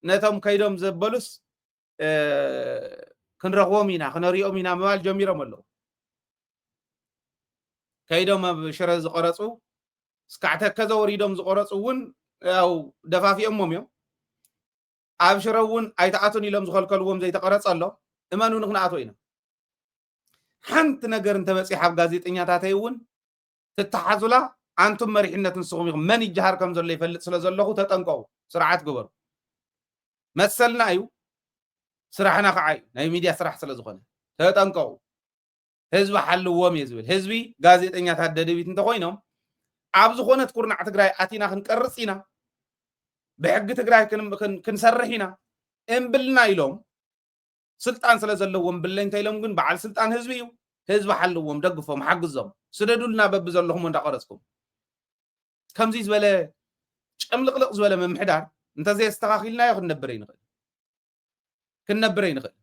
ነቶም ከይዶም ዘበሉስ ክንረኽቦም ኢና ክነሪኦም ኢና ምባል ጀሚሮም ኣለዉ ከይዶም ኣብ ሽረ ዝቆረፁ ስካዕተ ከዘወሪዶም ዝቆረፁ እውን ያው ደፋፊኦሞም እዮም ኣብ ሽረ እውን ኣይተኣቱን ኢሎም ዝኸልከልዎም ዘይተቀረፀ ኣሎ እመኑ ንክንኣቶ ኢና ሓንቲ ነገር እንተበፂሕ ኣብ ጋዜጠኛታት እውን ትተሓዙላ አንቱም መሪሕነት ንስኹም ኢኹም መን ይጀሃር ከም ዘሎ ይፈልጥ ስለ ዘለኹ ተጠንቀቁ ስርዓት ግበሩ መሰልና እዩ ስራሕና ከዓ ናይ ሚድያ ስራሕ ስለ ዝኾነ ተጠንቀቁ ህዝቢ ሓልዎም ይዝብል ህዝቢ ጋዜጠኛታት ደደቢት እንተ ኮይኖም ኣብ ዝኾነት ኩርናዕ ትግራይ ኣቲና ክንቀርጽ ኢና ብሕጊ ትግራይ ክንሰርሕ ኢና እምብልና ኢሎም ስልጣን ስለ ዘለዎም ብለይ እንታይ ኢሎም ግን በዓል ስልጣን ህዝቢ እዩ ህዝቢ ሓልዎም ደግፎም ሓግዞም ስደዱልና በብ ዘለኹም እንዳቀረጽኩም ከምዚ ዝበለ ጨምልቅልቅ ዝበለ መምሕዳር እንተዘይ ዝተኻኺልናዮ ክንነብረ ይንኽእል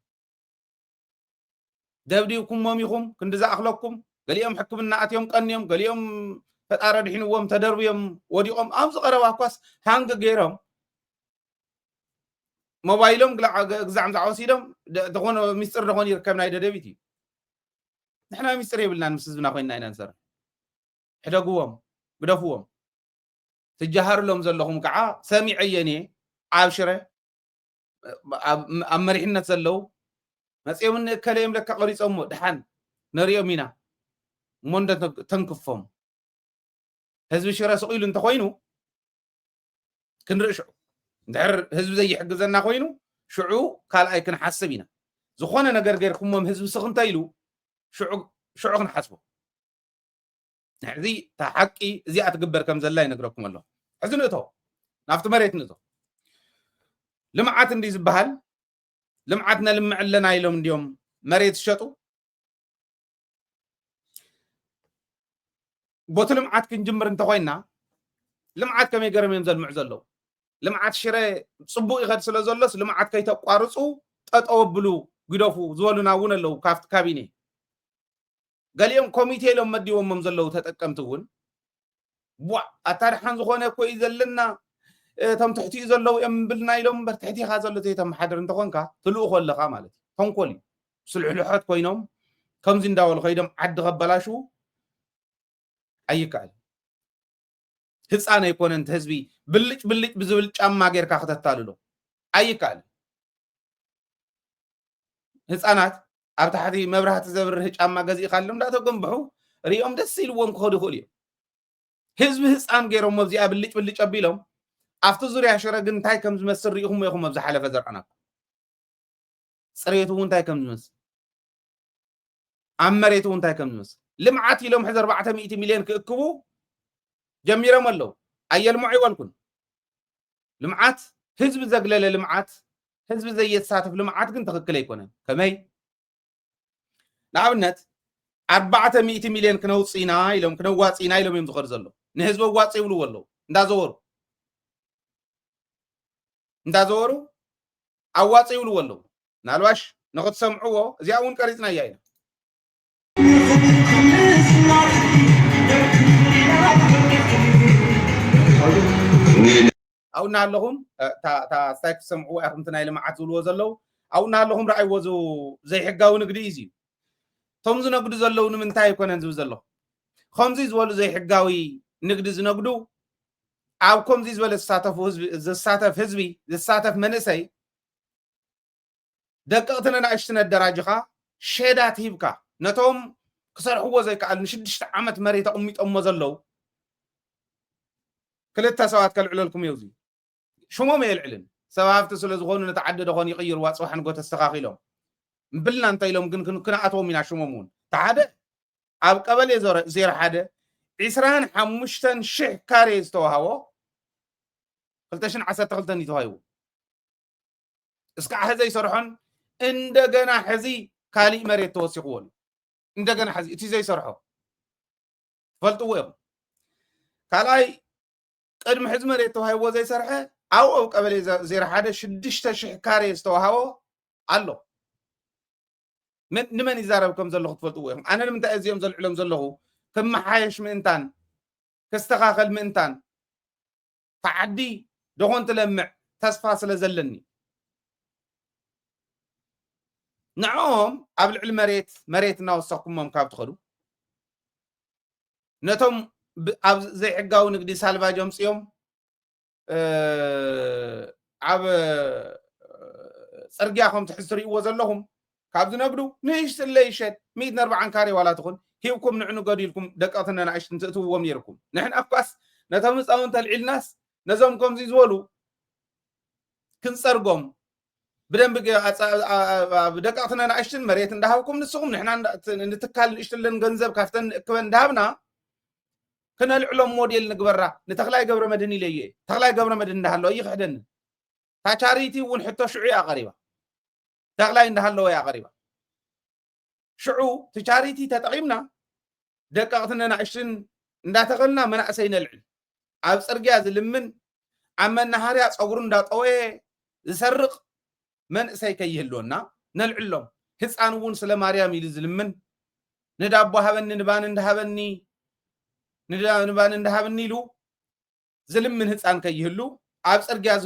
ደብዲብኩሞም ኢኹም ክንድዛእኽለኩም ገሊኦም ሕክምና ኣትዮም ቀንዮም ገሊኦም ፈጣረ ድሒንዎም ተደርብዮም ወዲቖም ኣብ ዝቐረባ እኳስ ሃንግ ገይሮም ሞባይሎም ግዛዕም ዝዓወሲዶም ዝኾነ ሚስጥር ዝኾነ ይርከብ ናይ ደደቢት እዩ ንሕና ሚስጥር የብልናን ምስ ህዝብና ኮይንና ኢና ንሰርሕ ሕደግዎም ግደፍዎም ትጀሃርሎም ዘለኹም ከዓ ሰሚዐየን እየ ኣብ ሽረ ኣብ መሪሕነት ዘለው መፅኦም ከለዮም ለካ ቀሪፆም ድሓን ነሪኦም ኢና እሞ ተንክፎም ህዝቢ ሽረ ስቂሉ እንተኮይኑ ክንርኢ ሽዑ እንድሕር ህዝቢ ዘይሕግዘና ኮይኑ ሽዑ ካልኣይ ክንሓስብ ኢና ዝኾነ ነገር ገይርኩሞም ህዝቢ ስኽ እንታይ ኢሉ ሽዑ ክንሓስቦ ሕዚ እታ ሓቂ እዚኣ ትግበር ከም ዘላ ይነግረኩም ኣሎ ሕዚ ንእቶ ናብቲ መሬት ንእቶ ልምዓት እንዲ ዝበሃል ልምዓት ነልምዕ ኣለና ኢሎም እንዲዮም መሬት ዝሸጡ ቦቲ ልምዓት ክንጅምር እንተኮይንና ልምዓት ከመይ ገይሮም እዮም ዘልምዑ ዘለዉ ልምዓት ሽረ ፅቡቅ ይኸድ ስለ ዘሎስ ልምዓት ከይተቋርፁ ጠጠው ኣቢሉ ግደፉ ዝበሉና እውን ኣለዉ ካብቲ ካቢኔ ገሊኦም ኮሚቴ ኢሎም መዲቦሞም ዘለዉ ተጠቀምቲ እውን ኣታድሓን ዝኾነ ኮይ ዘለና እቶም ትሕቲኡ ዘለዉ እዮም ብልና ኢሎም እምበር ትሕቲኻ ዘሎ ዘይተመሓድር እንተኮንካ ትልኡ ከለኻ ማለት እዩ ተንኮል እዩ ስልሕልሖት ኮይኖም ከምዚ እንዳበሉ ከይዶም ዓዲ ከበላሽው ኣይከኣል ህፃን ኣይኮነን ህዝቢ ብልጭ ብልጭ ብዝብል ጫማ ጌርካ ከተታልሎ ኣይከኣል ህፃናት ኣብ ታሕቲ መብራህቲ ዘብርህ ጫማ ገዚእካ ኣሎም እንዳተገንብሑ ሪኦም ደስ ኢልዎም ክኸዱ ይኽእሉ እዮም ህዝቢ ህፃን ገይሮም ኣብዚኣ ብልጭ ብልጭ ኣቢሎም ኣብቲ ዙርያ ሽረ ግን እንታይ ከም ዝመስል ሪኢኹም ኢኹም ኣብ ዝሓለፈ ዘርአናኩም ፅሬቱ እውን እንታይ ከም ዝመስል ኣብ መሬቱ እውን እንታይ ከም ዝመስል ልምዓት ኢሎም ሕዚ 400 ሚልዮን ክእክቡ ጀሚሮም ኣለዉ ኣየልምዑ ይበልኩን ልምዓት ህዝቢ ዘግለለ ልምዓት ህዝቢ ዘየተሳተፍ ልምዓት ግን ትክክል ኣይኮነን ከመይ ንኣብነት 400 ሚልዮን ክነውፅኢና ኢሎም ክነዋፅኢና ኢሎም እዮም ዝኸዱ ዘሎ ንህዝቢ ዋፅ ይብልዎ ኣለዉ እንዳዘወሩ ኣዋፅ ይብልዎ ኣለዉ ናልባሽ ንኽትሰምዕዎ እዚኣ እውን ቀሪፅና እያ ኢና أو نالهم تا ستايك سمعوا أخم تنايل معات زلو أو نالهم رأي وزو زي حقاو نقدي إيزي تمزو نقدو زلو نمنتاي يكونن زلو خمزي زولو زي حقاوي نقدي زنقدو أو كمزي زولو الساتف حزبي الساتف منسي دققتنا نعشتنا الدراجة شيدات هيبكا نتوم كسر هو زي كعل نشدش عمت مريت أميت أم زلو كلتا سوات كالعلولكم يوزي شو ما يلعلن سواف تسول زغون نتعدد غون يغير واصوح نقول تستغاقي لهم مبلنا انت لهم كنا أتوم من عشومون تعاد أب قبل زير حدا عسران حمشتن شح كاريز توهاو قلتشن عسى تغلطن يتوهايو اسكع هذا يصرحون اندغنا حزي كالي مريت توسيقون اندغنا حزي تي زي صرحو فلطوا يوم كالاي قدم حز مريت توهايو زي صرحه أو قبل زير حدا شدشت شح كاريز توهاو الله من يزاربكم زلخ تفلطوا يوم انا لمن تأزيهم زل علم زلخو كم حايش منتان كاستغاقل منتان تعدي دغون تلمع تصفى سلزلني نعم قبل علم مريتنا وسقكم ممكاب تخلو نتم زي حقاو نقدي سالفا جمس يوم عب صرقياكم تحسري وزلهم كابد نقدو نيش الليشت 140 كاري ولا تخون هيوكم نعنو قديلكم دقاتنا نعيش تنتقتوا وميركم نحن أفكاس نتمس أو انت العلناس نزومكم زي زولو كنصرقم بدن بقى بدقاتنا نعيش مريت ندهاوكم نسقم نحن نتكال نشتلن جنزب كافتن كمان دهبنا كنا العلوم موديل نقبرة نتخلاي قبر مدني ليه تخلاي قبر مدني نهالو يخدن تاشاريتي ونحطو شعية قريبة تخلاي نهالو يا قريبة شعو تشاريتي تتقيمنا دقاتنا نعيشن نداتغلنا من أسين العلم عب صرقيا زلمن عما النهاري أصغرون دا طوي زسرق من سيكي يهلونا نلعلم هسانون سلا مريم يلزلمن ندابو هبني نبان اندهبني نبان اندهبني لو زلمن هسان كي يهلو عب صرقيا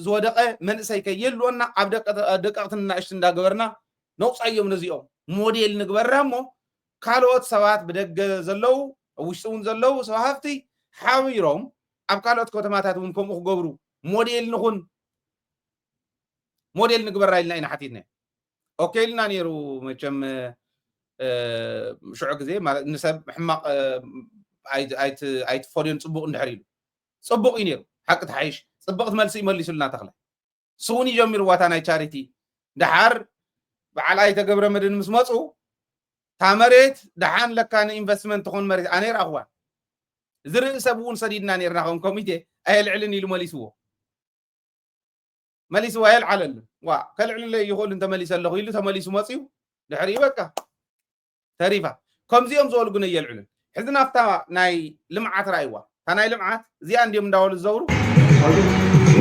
زودقه من سيكي يهلونا عب دقاتنا نعيشن دا قبرنا نوص أيوم نزيهم موديل نقبرامو كالوت سوات بدق زلو وشتون زلو سوهافتي حاويروم أب كالوت كوتماتات ونكم أخقبرو موديل نخون موديل نقبر رايلنا إنا حتيتنا أوكي لنا نيرو مجم شعوك زي ما نسب حماق عيد فوريون صبوق نحريلو صبوق ينيرو حق تحيش صبقت ملسي لنا تخلى سوني جمير واتانا تشاريتي دحار بعلاي تقبر مدن مسمصو تامريت دحان لكان انفستمنت تكون مريت انير اخوان زر سبون سديدنا نيرنا كون كوميتي ايل علني لمليسو مليسو ايل علل وا كل علن لي يقول انت مليس الله يلو تمليسو مصيو دحري بقى تريفا كمزيوم زول غن يلعلن حزنا فتا ناي لمعات رايوا تناي لمعات زي عندي مداول الزورو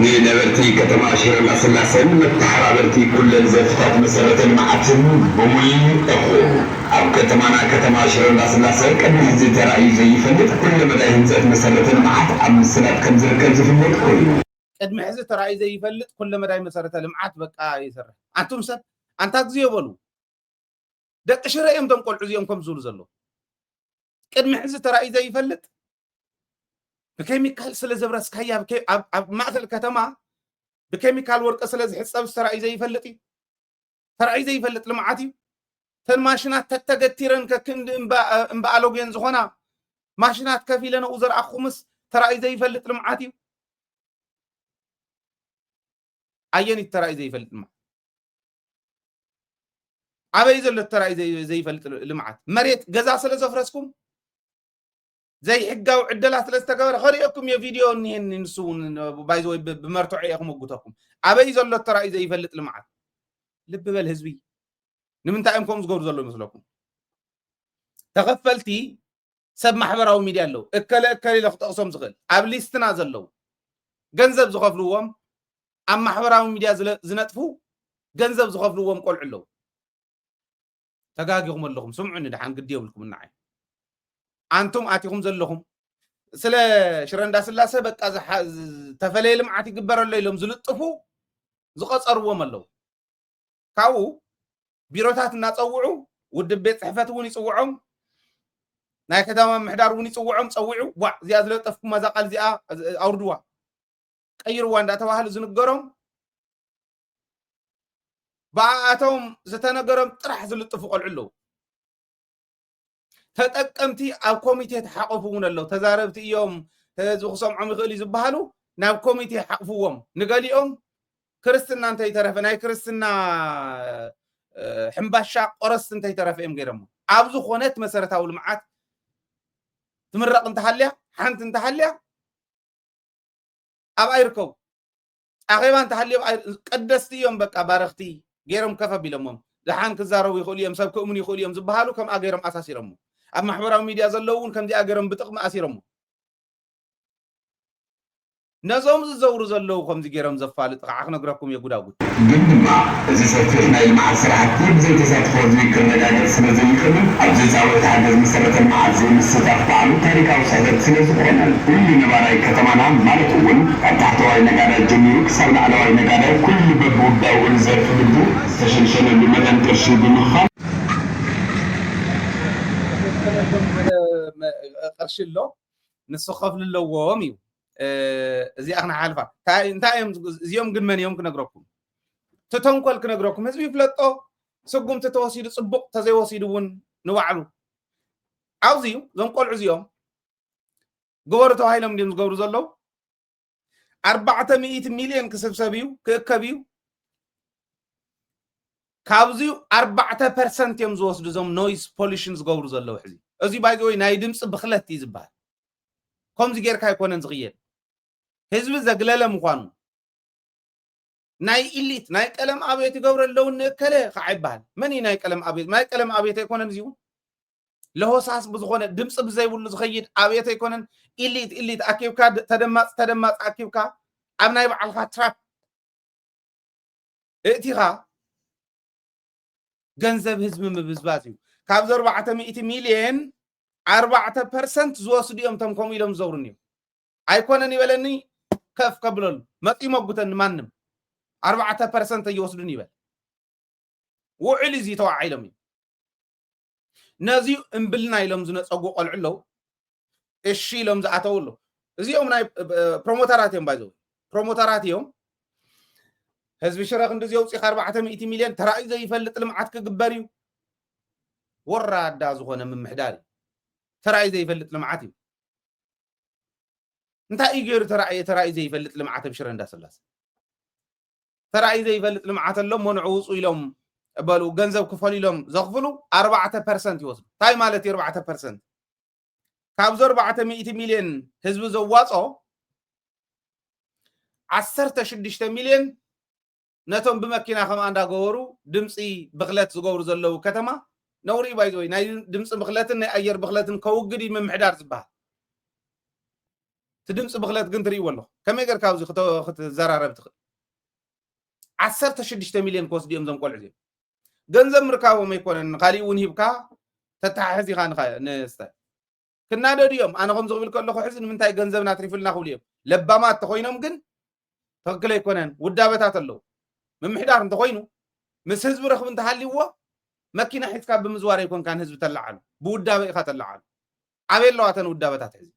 ني نبرتي كتما شير الاسلاسن متحرابرتي كل زفتات مسرته المعاتم بمي اخو اب كتما شير الاسلاسن قد هذه تراي زي فندق كل مدى هنزات مسرته المعات ام سنات كم زركب زفلت كل قد هذه تراي زي يفلط كل مدى مسرته المعات بقى يسرح انتم سب انت غزي يبلو دق شريم دم قلعو زيهم كم زول زلو قد هذه تراي زي يفلط بكيميكال سلازبرس كيا ماثل كتما بكيميكال ورق سلاز حساب سراي زي يفلطي سراي زي يفلط لمعاتي تن ماشينات تتغتيرن ككند امبالوجين زخنا ماشينات كفيلنا وزر اخمس سراي زي يفلط لمعاتي عيني التراي زي يفلط لمعات ابي زل التراي زي يفلط لمعات مريت غزا سلازفرسكم زي حقاو عدلات لستقبر خريقكم يا فيديو نسون بايزوي بمرتوعي اخم وقتكم ابي زلو التراي زي يفلط لمعات لب بل حزبي نمنتايمكم زغور زلو مسلكم تغفلتي سب محبراو ميديا لو اكل لخطقسم زغل اب ليستنا زلو ገንዘብ ዝኸፍልዎም ኣብ ማሕበራዊ ሚድያ ዝነጥፉ ገንዘብ ዝኸፍልዎም ቆልዑ ኣለዉ ተጋጊኹም ኣለኹም ስምዑኒ ድሓን ግዲ የብልኩም ንዓይ ኣንቱም ኣቲኹም ዘለኹም سلا شرندا سلاسة بقى تفلي لمعات يقبر اللي لهم زلطفو زقص أروم اللو كاو بيروتات الناس أوعو والدبيت صحفتون يصوعهم ناي كتاما محدارون يصوعهم صوعوا وا زي زلطفكم ماذا قال زي أوردوا قيروا واندا تواهل زنقرهم بعاتهم زتنقرهم طرح زلطفو قلعلو تتقمتي أو كوميتي تحقفون اللو تزاربتي يوم تزوخصهم عم يخلي زبهالو ناب كوميتي حقفوهم نقاليهم كريستنا انت يترفن هاي كريستنا حنباشا قرص انت يترف ام غيرهم ابزو خونت مسرتاو المعات تمرق انت حليا حنت انت حليا اب ايركو اخيبا انت حليا قدستي يوم بقى بارختي غيرهم كفى بيلمم دحان كزارو يخول يوم سبكو من يخول يوم زبهالو كم اغيرهم اساسيرهم اب محبراو ميديا زلوون كم دي اغيرهم بطقم اسيرهم نزوم زورو زلو خم زي غيرهم زفالط قاخ نغركم يغداغوت ግንማ እዚ ሰፊሕ ናይ ልምዓት ስራሕቲ ብዘይ ተሳትፎ ዝውክል ነጋገር ስለ ዘይክእል ኣብዚ ፃውዒት ሓገዝ መሰረተ ልምዓት ዘይምስታፍ በዓሉ ታሪካዊ ስሕተት ስለ ዝኾነ ኩሉ ነባራይ ከተማና ማለት እውን ካብ ታሕተዋይ ነጋዳይ ጀሚሩ ክሳብ ላዕለዋይ ነጋዳይ ኩሉ በብውዳኡ ዘርፊ ግቡ ዝተሸንሸነሉ መጠን ቅርሺ ብምዃን ቅርሺ ኣሎ ንሱ ከፍል ኣለዎም እዩ زي اخنا حالفا انت يوم قد من يوم كنقركم تتنقل كنقركم هزبي فلطو سقم تتوسيد صبق تزي وسيدون نوعلو عاوزيو زم قول عزيوم غورتو هايلم ديم زغورو زلو 400 مليون كسبسبيو ككبيو كابزيو 4% يم زوسدو زم نويز بوليشن زغورو زلو حزي ازي بايزوي ناي دمص بخلت يزبال كم زي غير كاي كونن زغير حزب زغلله مخانو ناي إليت ناي قلم ابيت يغبر لون كله خعيبال مني ناي قلم ابيت ماي قلم ابيت يكونن زيو لهوساس بزخونه دمص بزيبل زخيد ابيت يكونن إليت اكيبكا تدماص اكيبكا ابناي بعلخا تراك اتيها ገንዘብ ህዝብ ምብዝባዝዩ ካብ 400 ሚሊዮን 4% ዝወስዱ እዮም ተም ኮም ኢሎም ዘውሩን እዮም ኣይኮነን ይበለኒ ከፍ ከብለሉ መጢ መጉተን ማንም 4% ይወስዱን ይበል ውዕል እዚ ተዋዒሎም ነዚ እምብልና ኢሎም ዝነፀጉ ቆልዕለው እሺ ኢሎም ዝኣተውሉ እዚኦም ናይ ፕሮሞተራት እዮም ባይዘው ፕሮሞተራት እዮም ህዝብ ሽረኽ እንደዚ ውፅኢኻ 400 ሚሊዮን ተራእዩ ዘይፈልጥ ልምዓት ክግበር እዩ ወራዳ ዝኾነ ምምሕዳር ተራእዩ ዘይፈልጥ ልምዓት እዩ እንታይ እዩ ገይሩ ተራእዩ ዘይፈልጥ ልምዓት ብሽረ እንዳስላሰ ተራእዩ ዘይፈልጥ ልምዓት ኣሎም መንዑ ውፁ ኢሎም በሉ ገንዘብ ክፈሉ ኢሎም ዘኽፍሉ 4% ይወስዱ እንታይ ማለት እዩ 4% ካብዞ 400 ሚሊዮን ህዝቢ ዘዋፆ 16 ሚሊዮን ነቶም ብመኪና ከም አንዳገወሩ ድምፂ ብኽለት ዝገብሩ ዘለው ከተማ ነውሪ ባይዞይ ናይ ድምፂ ብኽለትን ናይ ኣየር ብኽለትን ከውግድ ምምሕዳር ዝበሃል እቲ ድምፂ ብኽለት ግን ትርእይዎ ኣለኹ ከመይ ጌርካ ኣብዚ ክትዘራረብ ትኽእል 16 ሚሊዮን ክወስዱ እዮም ዞም ቆልዑ እዚኦም ገንዘብ ምርካቦም ኣይኮነን ካሊእ እውን ሂብካ ተተሓሕዝ ኢኻ ንስታይ ክናደዱ እዮም ኣነ ከምዚ ክብል ከለኹ ሕዚ ንምንታይ ገንዘብና ትሪፍልና ክብሉ እዮም ለባማት ተኮይኖም ግን ትክክል ኣይኮነን ውዳበታት ኣለዉ ምምሕዳር እንተኮይኑ ምስ ህዝቢ ረኽቢ እንተሃልይዎ መኪና ሒዝካ ብምዝዋር ኣይኮንካን ህዝቢ ተላዓሉ ብውዳበ ኢኻ ተላዓሉ ኣበይ ኣለዋ ተን ውዳበታት ሕዚ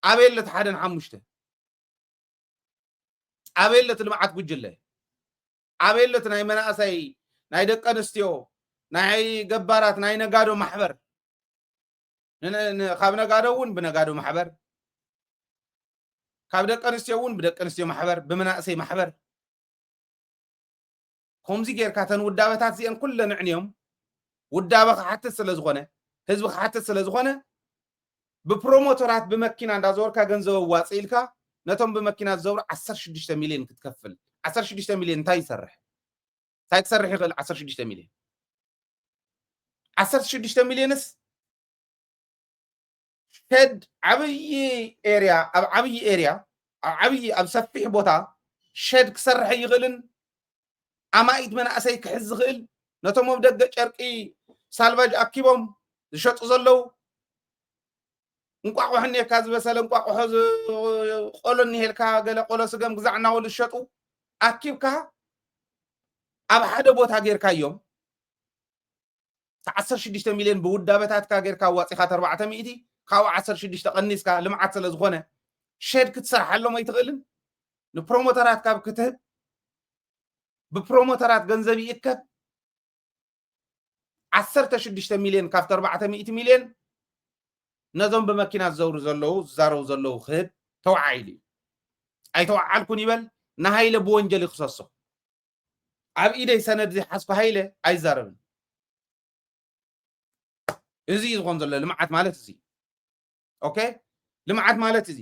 ኣበይ ለት ሓደን ሓሙሽተ ኣበይ ለት ልምዓት ጉጅለ ኣበይ ለት ናይ መናእሰይ ናይ ደቂ ኣንስትዮ ናይ ገባራት ናይ ነጋዶ ማሕበር ካብ ነጋዶ እውን ብነጋዶ ማሕበር ካብ ደቂ ኣንስትዮ እውን ብደቂ ኣንስትዮ ማሕበር ብመናእሰይ ማሕበር ከምዚ ጌርካ ተን ውዳበታት እዚአን ኩለን ንዕንዮም ውዳበ ክሓትት ስለ ዝኾነ ህዝቢ ክሓትት ስለ ዝኾነ ብፕሮሞተራት ብመኪና እንዳዘወርካ ገንዘብ ዋፂ ኢልካ ነቶም ብመኪና ዝዘውሩ 16 ሚሊዮን ክትከፍል 16 ሚሊዮን እንታይ ይሰርሕ እንታይ ክሰርሕ ይኽእል 16 ሚሊዮን 16 ሚሊዮንስ ሸድ ዓብይ ኤርያ ኣብ ዓብይ ኤርያ ዓብይ ኣብ ሰፊሕ ቦታ ሸድ ክሰርሕ ይኽእልን ኣማኢት መናእሰይ ክሕዝ ዝኽእል ነቶም ኣብ ደገ ጨርቂ ሳልቫጅ ኣኪቦም ዝሸጡ ዘለው እንቋቁሖ እኒሄካ ዝበሰለ እንቋቁሖ ቆሎ እኒሄልካ ገለ ቆሎ ስገም ግዛዕና ወሉ ዝሸጡ ኣኪብካ ኣብ ሓደ ቦታ ጌርካዮም 16 ሚልዮን ብውዳበታትካ ጌርካ ዋፂኻ 400 ካብኡ 16 ቀኒስካ ልምዓት ስለ ዝኾነ ሸድ ክትሰርሓሎም ኣይትኽእልን ንፕሮሞተራት ካብ ክትህብ ብፕሮሞተራት ገንዘብ ይእከብ 16 ሚልዮን ካብቲ 400 ሚልዮን ነዞም ብመኪና ዝዘውሩ ዘለዉ ዝዛረቡ ዘለዉ ክህብ ተዋዓይሉ ኣይተዋዓልኩን ይበል ንሃይለ ብወንጀል ይክሰሶ ኣብ ኢደይ ሰነድ ዝሓዝኩ ሃይለ ኣይዛረብን እዚ ዝኮን ዘሎ ልምዓት ማለት እዚ ኦኬ ልምዓት ማለት እዚ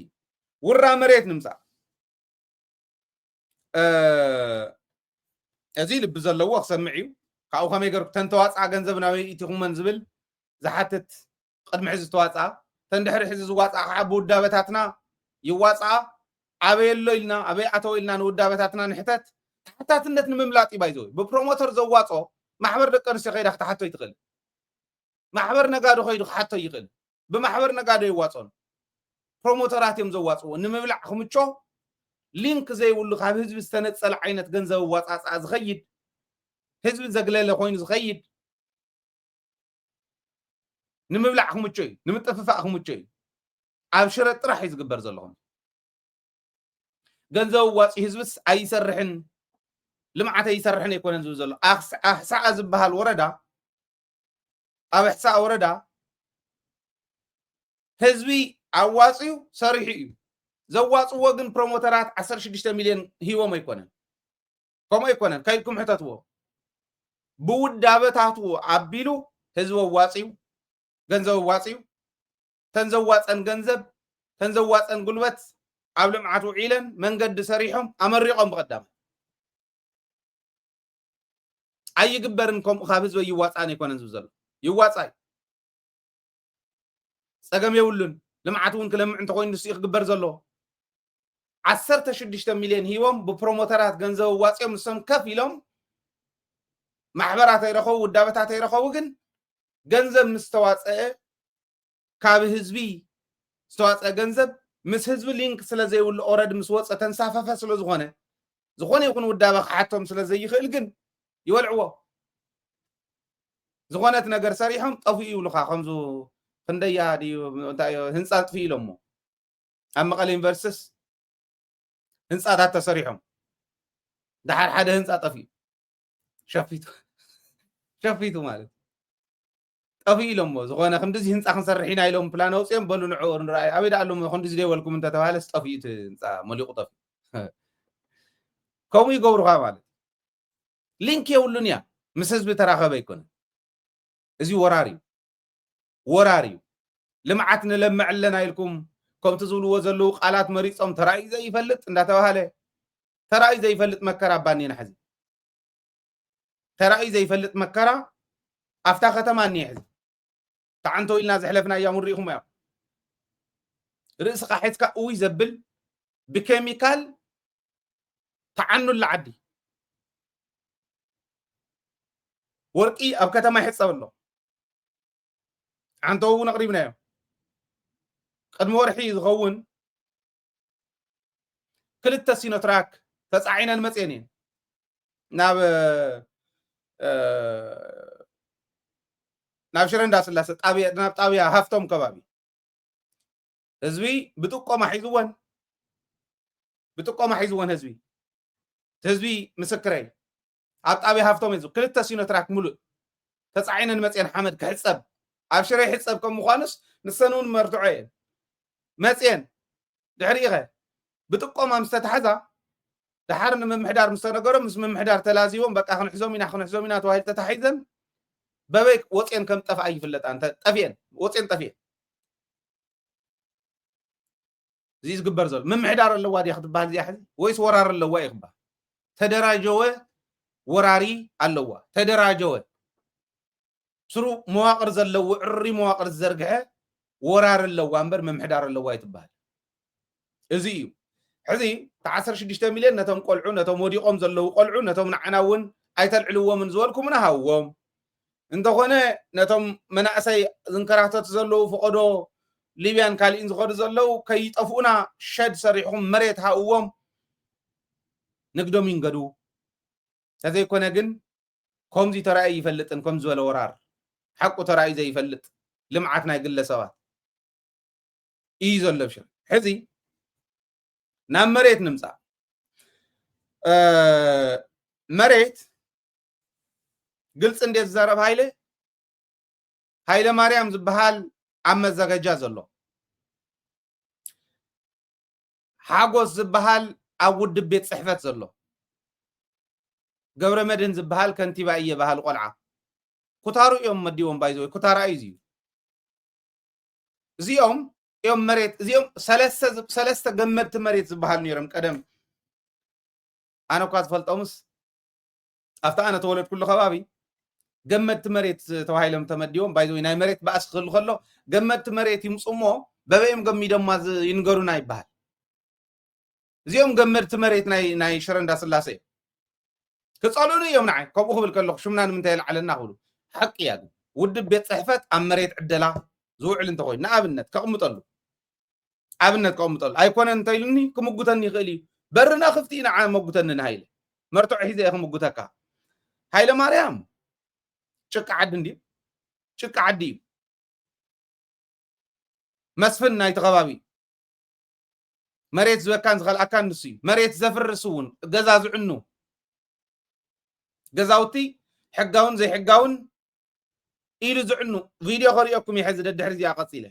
ውራ መሬት ንምፃእ እዚ ልቢ ዘለዎ ክሰምዕ እዩ ካብኡ ከመይ ገርኩ ተንተዋፃ ገንዘብ ናበይ ኢትኹመን ዝብል ዝሓትት ቅድሚ ሕዚ ዝተዋፅኣ ተንድሕሪ ሕዚ ዝዋፅኣ ከዓ ብውዳበታትና ይዋፅኣ ኣበየሎ ኢልና ኣበይ ኣተው ኢልና ንውዳበታትና ንሕተት ተሓታትነት ንምምላጥ ይባይዞ ብፕሮሞተር ዘዋፆ ማሕበር ደቂ ኣንስትዮ ከይዳ ክትሓቶ ይትኽእል ማሕበር ነጋዶ ከይዱ ክሓቶ ይኽእል ብማሕበር ነጋዶ ይዋፆን ፕሮሞተራት እዮም ዘዋፅዎ ንምብላዕ ክምቾ ሊንክ ዘይብሉ ካብ ህዝቢ ዝተነፀለ ዓይነት ገንዘብ ዋፃፃ ዝኸይድ ህዝቢ ዘግለለ ኮይኑ ዝኸይድ ንምብላዕ ክምቾ እዩ ንምጥፍፋእ ክምቾ እዩ ኣብ ሽረ ጥራሕ እዩ ዝግበር ዘለኹም ገንዘብ ዋፂ ህዝብስ ኣይሰርሕን ልምዓት ኣይሰርሕን ኣይኮነን ዝብል ዘሎ ኣሕሳኣ ዝበሃል ወረዳ ኣብ ኣሕሳኣ ወረዳ ህዝቢ ኣዋፂኡ ሰሪሑ እዩ ዘዋፅዎ ግን ፕሮሞተራት 16 ሚልዮን ሂቦም ኣይኮነን ከምኡ ኣይኮነን ከይድኩም ሕተትዎ ብውዳበታቱ ኣቢሉ ህዝቢ ኣዋፂኡ ገንዘብ ኣዋፂኡ ተንዘዋፀን ገንዘብ ተንዘዋፀን ጉልበት ኣብ ልምዓት ውዒለን መንገዲ ሰሪሖም ኣመሪቆም ብቀዳም ኣይግበርን ከምኡ ካብ ህዝቢ ይዋፃን ኣይኮነን ዝብል ዘሎ ይዋፃይ ፀገም የብሉን ልምዓት እውን ክለምዕ እንተኮይኑ ንስኡ ክግበር ዘሎ 16 ሚልዮን ሂቦም ብፕሮሞተራት ገንዘብ ዋፂኦም ንሶም ከፍ ኢሎም ማሕበራት ኣይረኸቡ ውዳበታት ኣይረኸቡ ግን ገንዘብ ምስ ተዋፀአ ካብ ህዝቢ ዝተዋፀአ ገንዘብ ምስ ህዝቢ ሊንክ ስለ ዘይብሉ ኦረድ ምስ ወፀ ተንሳፈፈ ስለ ዝኾነ ይኹን ውዳበ ክሓቶም ስለ ዘይኽእል ግን ይወልዕዎ ዝኾነት ነገር ሰሪሖም ጠፍኡ ይብሉካ ከምዙ ክንደያ ድዩ እንታይ ህንፃ ጥፊ ኢሎሞ ኣብ መቐለ ዩኒቨርሲቲስ ህንፃታት ተሰሪሖም ድሓር ሓደ ህንፃ ጠፊኡ ሸፊቱ ማለት ጠፊ ኢሎሞ ዝኾነ ክንዲዚ ህንፃ ክንሰርሕ ኢና ኢሎም ፕላን ኣውፅኦም በሉ ንዕኡ ንርአዩ ኣበይ ዳ ኣሎሞ ክንዲዚ ደይበልኩም እንተተባሃለስ ጠፊኡ ህንፃ መሊቑ ጠፊ ከምኡ ይገብሩካ ማለት ሊንክ የብሉን እያ ምስ ህዝቢ ተራኸበ ኣይኮነን እዚ ወራሪ እዩ ልምዓት ንለምዕ ኣለና ኢልኩም ከምቲ ዝብልዎ ዘለዉ ቃላት መሪፆም ተራእዩ ዘይፈልጥ እንዳተባሃለ ተራእዩ ዘይፈልጥ መከራ ኣባኒና ሕዚ ተራእዩ ዘይፈልጥ መከራ ኣፍታ ከተማ እኒአ ሕዚ ተዓንቶ ኢልና ዘሕለፍና እያ ምሪኢኹም እያ ርእስኻ ሒዝካ እውይ ዘብል ብኬሚካል ተዓኑላ ዓዲ ወርቂ ኣብ ከተማ ይሕፀብ ኣሎ ዓንቶ እውን ኣቕሪብናዮ ቅድሚ ወርሒ ዝኸውን ክልተ ሲኖትራክ ተፃዒነን መፅአን እየን ናብ ሽረ እንዳስላሴ ናብ ጣብያ ሃፍቶም ከባቢ ህዝቢ ብጥቆማ ሒዝወን ህዝቢ ምስክረይ ኣብ ጣብያ ሃፍቶም እዩ ክልተ ሲኖትራክ ሙሉእ ተፃዒነን መፅአን ሓመድ ክሕፀብ ኣብ ሽረ ይሕፀብ ከም ምዃኑስ ንሰን እውን መርትዖ እየን መፅአን ድሕሪኢኸ ብጥቆማ ምስ ተታሕዛ ድሓር ንምምሕዳር ምስ ተነገሮም ምስ ምምሕዳር ተላዚቦም በቃ ክንሕዞም ኢና ተባሂሉ ተታሒዘን በበይ ወፅአን ከም ጠፍኣ ይፍለጣ ጠፍአን ወፅአን ጠፍአን እዚ ዝግበር ዘሎ ምምሕዳር ኣለዋ ድያ ክትበሃል እዚኣ ሕዚ ወይስ ወራር ኣለዋ እዩ ክበሃል ተደራጀወ ወራሪ ኣለዋ ተደራጀወ ስሩ መዋቅር ዘለዎ ዕሪ መዋቅር ዝዘርግሐ ወራር ኣለዋ እምበር ምምሕዳር ኣለዋ ይትበሃል እዚ እዩ ሕዚ 16 ሚልዮን ነቶም ቆልዑ ነቶም ወዲቆም ዘለዉ ቆልዑ ነቶም ንዓና እውን ኣይተልዕልዎምን ዝበልኩምና ሃብዎም እንተኾነ ነቶም መናእሰይ ዝንከራተቱ ዘለዉ ፍቐዶ ሊብያን ካልኢን ዝኸዱ ዘለው ከይጠፍኡና ሸድ ሰሪሕኩም መሬት ሃእዎም ንግዶም ይንገዱ ተዘይኮነ ግን ከምዚ ተራእይ ይፈልጥን ከም ዝበለ ወራር ሓቁ ተራእይ ዘይፈልጥ ልምዓት ናይ ግለሰባት እዩ ዘሎ ብሽር ሕዚ ናብ መሬት ንምፃእ መሬት ግልጽ እንዴት ዝዛረብ ሃይለ ማርያም ዝበሃል ኣብ መዘጋጃ ዘሎ ሓጎስ ዝበሃል ኣብ ውድብ ቤት ጽሕፈት ዘሎ ገብረ መድህን ዝበሃል ከንቲባ እየ ባህል ቆልዓ ኩታሩ እዮም መዲዎም ባይዘው ኩታራ እዩ እዚኦም እዮም መሬት እዚኦም ሰለስተ ገመድቲ መሬት ዝበሃል ነይሮም ቀደም ኣነ እኳ ዝፈልጦምስ ኣብታ ኣነ ተወለድ ኩሉ ከባቢ ገመድቲ መሬት ተባሂሎም ተመዲዎም ባይዘው ናይ መሬት ባእስ ክህሉ ከሎ ገመድቲ መሬት ይምፅሞ በበኦም ገሚዶማ ይንገሩና ይበሃል እዚኦም ገመድቲ መሬት ናይ ሽረ እንዳስላሴ ክጸልሉ እዮም ንዓይ ከምኡ ክብል ከለኹ ሽምና ንምንታይ ይልዓለና ክብሉ ሓቂ እያ ግን ውድብ ቤት ጽሕፈት ኣብ መሬት ዕደላ ዝውዕል እንተኮይኑ ንኣብነት ከቕምጠሉ ኣይኮነን እንተኢሉኒ ክምጉተኒ ይኽእል እዩ በርና ክፍቲ ኢና መጉተኒ ንሃይለ መርትዖ ሒዘ እየ ክምጉተካ ሃይለ ማርያም ጭቃ ዓዲ እዩ መስፍን ናይቲ ከባቢ መሬት ዝበካን ዝኸልኣካን ንሱ እዩ መሬት ዘፍርስ እውን ገዛ ዝዕኑ ገዛውቲ ሕጋውን ዘይሕጋውን ኢሉ ዝዕኑ ቪድዮ ከሪኦኩም ይሕዚ ደድሕሪ እዚኣ ቀፂለ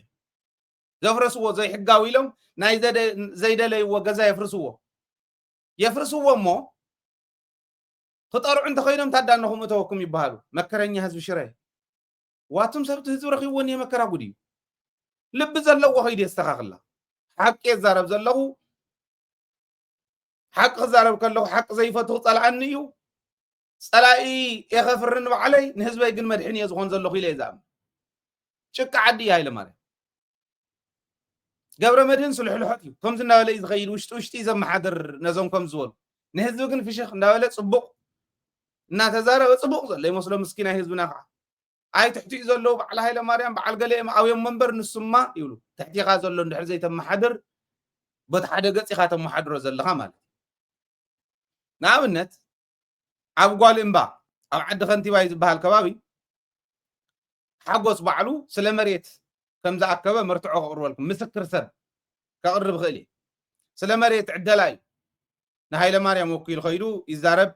ዘፍረስዎ ዘይሕጋዊ ኢሎም ናይ ዘይደለይዎ ገዛ የፍርስዎ እሞ ክጠርዑ እንተኸይኖም ታዳነኹም እተወኩም ይበሃሉ መከረኛ ህዝቢ ሽረ ዋቱም ሰብቲ ህዝቢ ረኺብዎን የመከራ ጉድ እዩ ልቢ ዘለዎ ኸይዲ የስተኻኽላ ሓቂ የዛረብ ዘለኹ ሓቂ ክዛረብ ከለኹ ሓቂ ዘይፈትሁ ፀላኣኒ እዩ ፀላኢ የኸፍርን በዕለይ ንህዝበይ ግን መድሕን እየ ዝኾን ዘለኹ ኢለ ይዛም ጭቃ ዓዲ ሃይለ ማርያም ገብረ መድህን ስልሕልሖት እዩ ከምዚ እናበለ እዩ ዝኸይድ ውሽጢ ዘመሓድር ነዞም ከም ዝበሉ ንህዝቢ ግን ፍሽኽ እንዳበለ ፅቡቕ እናተዛረበ ፅቡቕ ዘሎ ይመስሎ ምስኪናይ ህዝብና ከዓ ኣይ ትሕቲኡ ዘለዉ በዓል ሃይለ ማርያም በዓል ገሊኦም ኣብዮም መንበር ንሱማ ይብሉ ትሕቲኻ ዘሎ እንድሕር ዘይተመሓድር በቲ ሓደ ገፅ ኢኻ ተመሓድሮ ዘለኻ ማለት ንኣብነት ኣብ ጓል እምባ ኣብ ዓዲ ከንቲባ ዝበሃል ከባቢ ሓጎስ ባዕሉ ስለ መሬት ከም ዝኣከበ መርትዖ ከቕርበልኩም ምስክር ሰብ ከቕርብ ክእል እየ ስለ መሬት ዕደላ እዩ ንሃይለ ማርያም ወኪሉ ኸይዱ ይዛረብ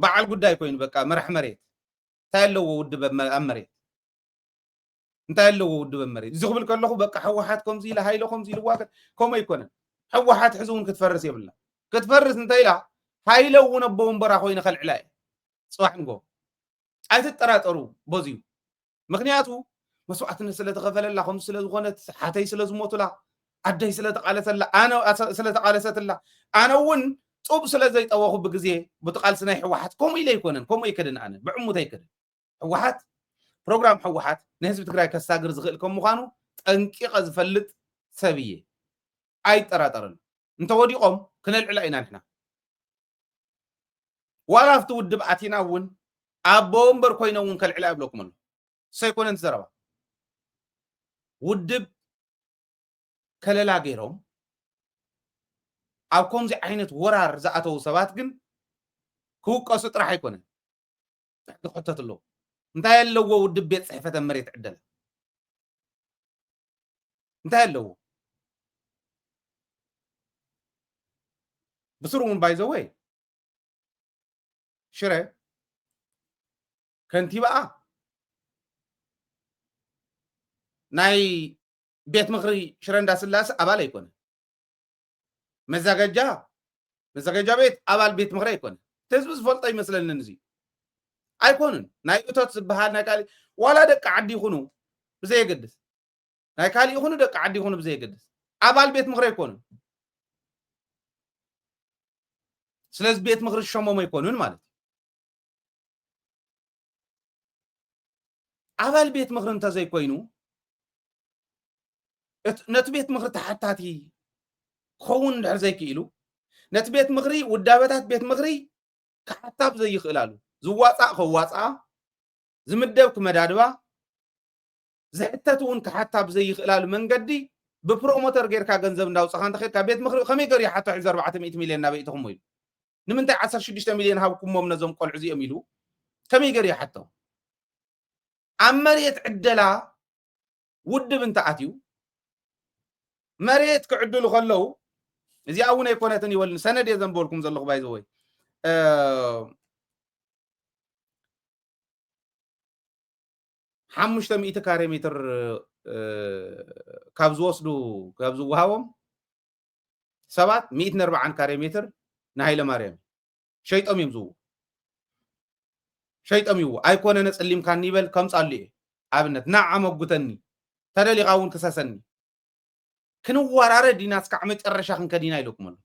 በዓል ጉዳይ ኮይኑ በቃ መራሕ መሬት እንታይ ኣለዎ ውድብ ኣብ መሬት እንታይ ኣለዎ ውድብ ኣብ መሬት እዚ ክብል ከለኹ በቃ ሕወሓት ከምዚ ኢለ ሃይለ ከምዚ ኢልዋገድ ከምኡ ኣይኮነን ሕወሓት ሕዚ እውን ክትፈርስ የብላ ክትፈርስ እንታይ ኢላ ሃይለ እውን ኣቦ ወንበራ ኮይኑ ከልዕላ እየ ፅባሕ ንጎ ኣይትጠራጠሩ በዚዩ ምክንያቱ መስዋዕትነት ስለተኸፈለላ ከምዚ ስለዝኾነት ሓተይ ስለዝሞቱላ ዓደይ ስለተቃለሰትላ ኣነ እውን ጡብ ስለዘይጠወኹ ብግዜ ብትቃልሲ ናይ ሕወሓት ከምኡ ኢለ ኣይኮነን ከምኡ ኣይከድን ኣነ ብዕሙት ኣይከድን ሕወሓት ፕሮግራም ሕወሓት ንህዝቢ ትግራይ ከሳግር ዝኽእል ከም ምዃኑ ጠንቂቐ ዝፈልጥ ሰብ እየ ኣይጠራጠረሉ እንተወዲቖም ክነልዕላ ኢና ንሕና ዋላ ኣብቲ ውድብ ኣቲና እውን ኣቦ ወንበር ኮይኖም እውን ከልዕላ ይብለኩም ኣሎ ሰይኮነን ትዘረባ ውድብ ከለላ ገይሮም ኣብ ከምዚ ዓይነት ወራር ዝኣተው ሰባት ግን ክውቀሱ ጥራሕ ኣይኮነን ክሕተት ኣለዎ እንታይ ኣለዎ ውድብ ቤት ጽሕፈት መሬት ዕደላ እንታይ ኣለዎ ብስሩ እውን ባይዘወይ ሽረ ከንቲባኣ ናይ ቤት ምክሪ ሽረ እንዳስላሴ ኣባል ኣይኮነ መዘጋጃ ቤት ኣባል ቤት ምክሪ ኣይኮነ ህዝቢ ዝፈልጦ ይመስለንን እዚ ኣይኮኑን ናይ እቶት ዝበሃል ናይ ካሊ ዋላ ደቂ ዓዲ ይኹኑ ብዘየገድስ ናይ ካሊ ይኹኑ ደቂ ዓዲ ይኹኑ ብዘየገድስ ኣባል ቤት ምክሪ ኣይኮኑን ስለዚ ቤት ምክሪ ሸሞም ኣይኮኑን ማለት ኣባል ቤት ምክሪ እንተዘይኮይኑ ነቲ ቤት ምክሪ ተሓታቲ ክኸውን እንድሕር ዘይክኢሉ ነቲ ቤት ምክሪ ውዳበታት ቤት ምክሪ ክሓታብ ዘይኽእል ኣሉ ዝዋፃእ ክዋፅኣ ዝምደብ ክመዳድባ زحتتون كحتى بزي خلال من قدي ببروموتر غير كا غنزب ndaw صخان تخيل كبيت مخرب خمي غير حتى 400 مليون نابيتهم ويل نمنتي 16 مليون هاوكم نزم قلع زي اميلو كمي غير حتى عمريت عدلا ود بنت اتيو مريت كعدلو خلو زي اونه يكونتني ول سند يزنبولكم زلخ باي زوي حمشت 100 كاري متر كابز وصلوا كابز وهاوم سبات 140 كاري متر نهايل مريم شيطم يمزو شيطم يو ايكون نصليم كان يبل كم صلي ابنت نعم وغتني تدلي قاون كسسني كنوارار ديناس كعمت الرشا كدينا يلكم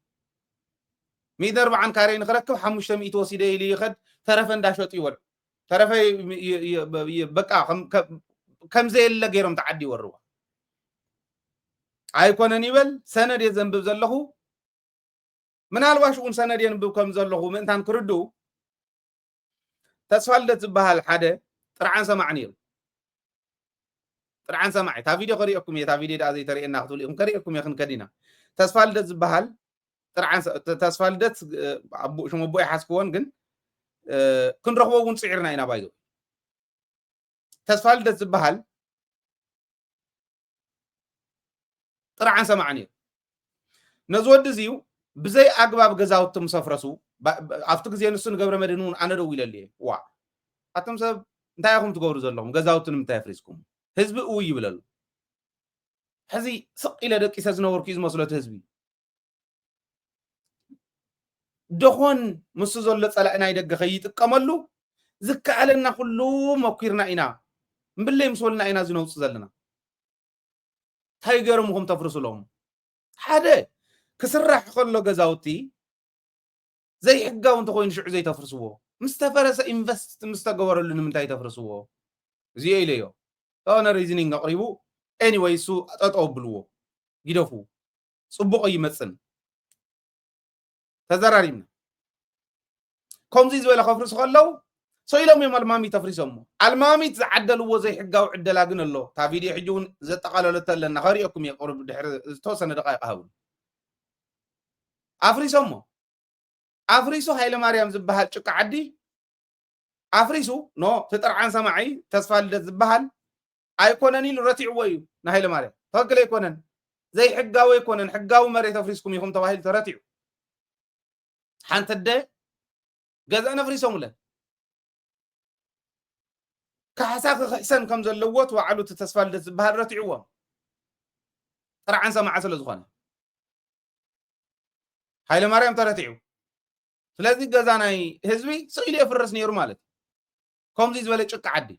140 كاري نخركب 500 وسيده لي يخد ترف انداشوط يور ترف بقى كم زي اللي غيرهم تعدي وروا ايكون نيبل سند يزنبب زلخو منالواش اون سند ينبب كم زلخو منتان كردو تسفالدت بحال حدا طرعان سمعني طرعان سمعي تا فيديو قريكم يا تا فيديو دا زي ترينا خذوا لكم قريكم يا خن كدينا تسفالدت بحال طرعان تسفالدت ابو شمو بو يحسكون كن كنرخبو ون صيرنا اينا بايزو تسفالدت بحال طرعان سمعني نزود زيو بزي اغباب غزاوت مسفرسو افتو غزي نسن غبر مدنون انا دو يللي وا اتم سب انتايكم تغبروا زلهم غزاوتن متافريسكم حزب او يبلل حزي سق الى دقي سزنوركي زمسلت حزبي دخون مسزول صلانا يدغ خيطقملو زكالنا كله مكيرنا اينا مبلي مسولنا اينا زنوص زلنا تايغرمهم تفرسلهم حدا كسرح كله غزاوتي زي حقاو انت خوين شعو زي تفرسوه مستفرس انفست مستغورلن منتاي تفرسوه زي اليو انا ريزنينغ قريبو anyway سو اطوبلو يدفو صبق يمصن تزرارينا كومزي زويلا خفرس خلو سويلم يمالمامي تفرسوم المامي تعدلوا زي حقاو عدلا غن الله تا فيديو حجون زتقاللت لنا خريكم يقرب دحر توسن دقائق هاون افريسوم افريسو هايله مريم زبحال ጭቃ عدي افريسو نو تطرعان سمعي تسفالدت زبحال ايكونني لرتيعو ويو نهايله مريم توكل يكونن زي حقاو يكونن حقاو مريت افريسكم يكم تواهيل ترتيعو حانت ده غزا نفريسوم له كحساك حسن كم زلوت وعلو تسفالدت زبحال رتيعو طرعان سمع سلازخونه هايله مريم ترتيعو ስለዚህ ገዛናይ ህዝቢ ስኢል የፍረስ ነይሩ ማለት ከምዚ ዝበለ ጭቃ ዓዲ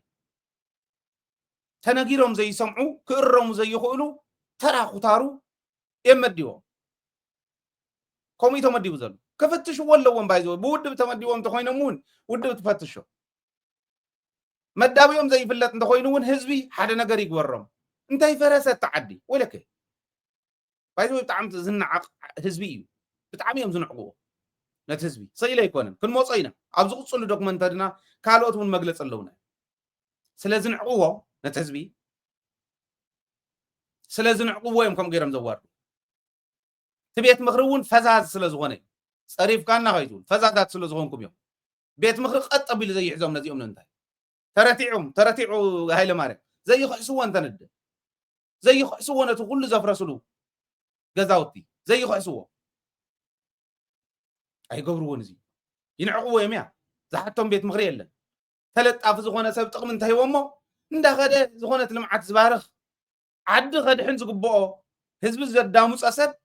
ተነጊሮም ዘይሰምዑ ክእረሙ ዘይኽእሉ ተራኹታሩ የመዲዎ ኮሚቴ መዲቡ ዘሎ ከፈትሹ ወለዎም ባይዞ ብውድብ ተመዲቦም ተኮይኖምውን ውድብ ተፈትሹ መዳብዮም ዘይፍለጥ እንተኮይኑውን ህዝቢ ሓደ ነገር ይግበሮም እንታይ ፈረሰት ዓዲ ወለከ ባይዞ ብጣዕሚ ዝናዓቕ ህዝቢ እዩ ብጣዕሚ እዮም ዝንዕቕዎ نتهزبي صيله يكونن كن موصينا ابز قصلو دوكمنتنا كالوت من مغلص اللونا سلازن عقوه نتهزبي سلازن عقوه يم كم غيرم زوار تبيت مخرون فزاز سلازغونه صريف كان نغيتون فزازات سلازغونكم يوم بيت مخر قطبيل زي يحزوم نزيهم ننتاي ترتيعو هايله ماري زي خسو انت ند زي خسو نتو كل زفرسلو غزاوتي زي خسو اي غبرون زي ينعقوا يميا زحتهم بيت مغري يلن تلطاف زغونه سب طقم انت هيومو اندا خده زغونه لمعات زبارخ عد خد حن زغبو حزب زدامو صسب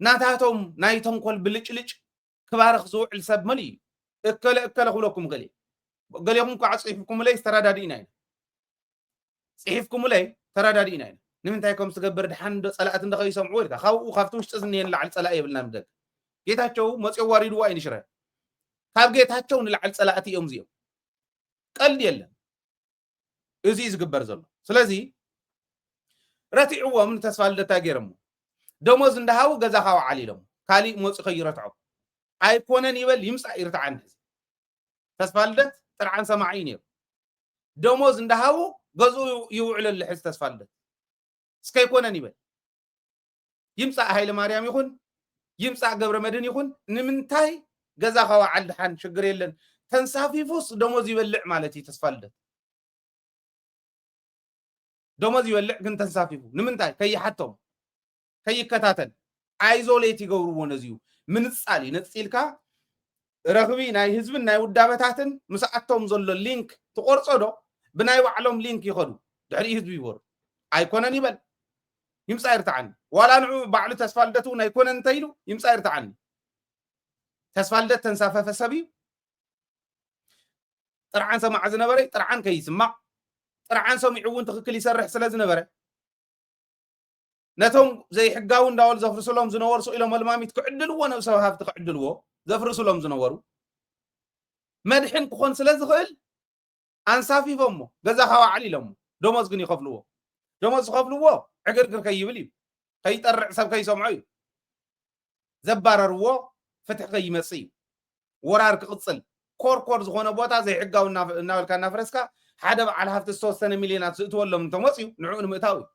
ناتاتهم نايتهم كل بلጭልጭ كبارخ زوعل سب ملي اكل خلوكم غلي غليكم كعصيفكم لي ترادادينا صيفكم لي ترادادينا نمنتايكم تغبر دحن صلات اند خيسمعوا لك خاو خافتوش تزنين لعل صلاه يبلنا مدك ጌታቸው መጽው ዋሪዱ አይን ይሽረ ካብ ጌታቸው ንላዕል ጸላእቲ እዮም ዝዮም ቀልድ የለን እዚ ዝግበር ዘሎ ስለዚህ ረቲዕዎም ተስፋልደታ ገይረሙ ደሞዝ እንዳሃው ገዛ ካው ዓሊሎም ካሊ ሞጽ خيرتعو አይኮነን ይበል ይምጻ ይርታዓን ተስፋልደት ጥርዓን ሰማዒን ይው ደሞዝ እንዳሃው ገዝኡ ይውዕል ልሕዝ ተስፋልደት እስከይ ኮነን ይበል ይምፃእ ሃይለ ማርያም ይኹን ይምፃእ ገብረ መድህን ይኹን ንምንታይ ገዛ ከዋዓል ድሓን ችግር የለን ተንሳፊፉስ ደሞዝ ይበልዕ ማለት እዩ ተስፋልደት ደሞዝ ይበልዕ ግን ተንሳፊፉ ንምንታይ ከይሓቶም ከይከታተል አይዞሌት ይገብርዎ ነዚዩ ምንጻል ይነጽልካ ረኽቢ ናይ ህዝብን ናይ ውዳበታትን ምስኣቶም ዘሎ ሊንክ ትቆርጾ ዶ ብናይ ባዕሎም ሊንክ ይኸዱ ድሕሪ ህዝቢ ይወር ኣይኮነን ይበል ይምፃ ይርታዓኒ ዋላ ንዑ ባዕሉ ተስፋልደቱ ናይ ኮነን እንተይሉ ይምፃ ይርታዓኒ ተስፋልደት ተንሳፈፈ ሰብ እዩ ጥርዓን ሰማዕ ዝነበረ ጥርዓን ከይስማዕ ጥርዓን ሰሚዑ እውን ትክክል ይሰርሕ ስለ ዝነበረ ነቶም ዘይሕጋው እንዳወል ዘፍርሱሎም ዝነበሩ ኢሎም መልማሚት ክዕድልዎ ነብሰብ ሃብቲ ክዕድልዎ ዘፍርሱሎም ዝነበሩ መድሕን ክኾን ስለ ዝኽእል አንሳፊፎሞ ገዛ ከዋዕል ኢሎሞ ደሞዝ ግን ይኸፍልዎ ደሞዝ ዝኸፍልዎ ዕግርግር ከይብል እዩ ከይጠርዕ ሰብ ከይሰምዖ እዩ ዘባረርዎ ፍትሕ ከይመጽእ እዩ ወራር ክቕፅል ኮርኮር ዝኾነ ቦታ ዘይሕጋው እናበልካ እናፍረስካ ሓደ በዓል ሃፍቲ ዝተወሰነ ሚልዮናት ዝእትወሎም እንተመፅዩ ንዑ ንምእታው እዩ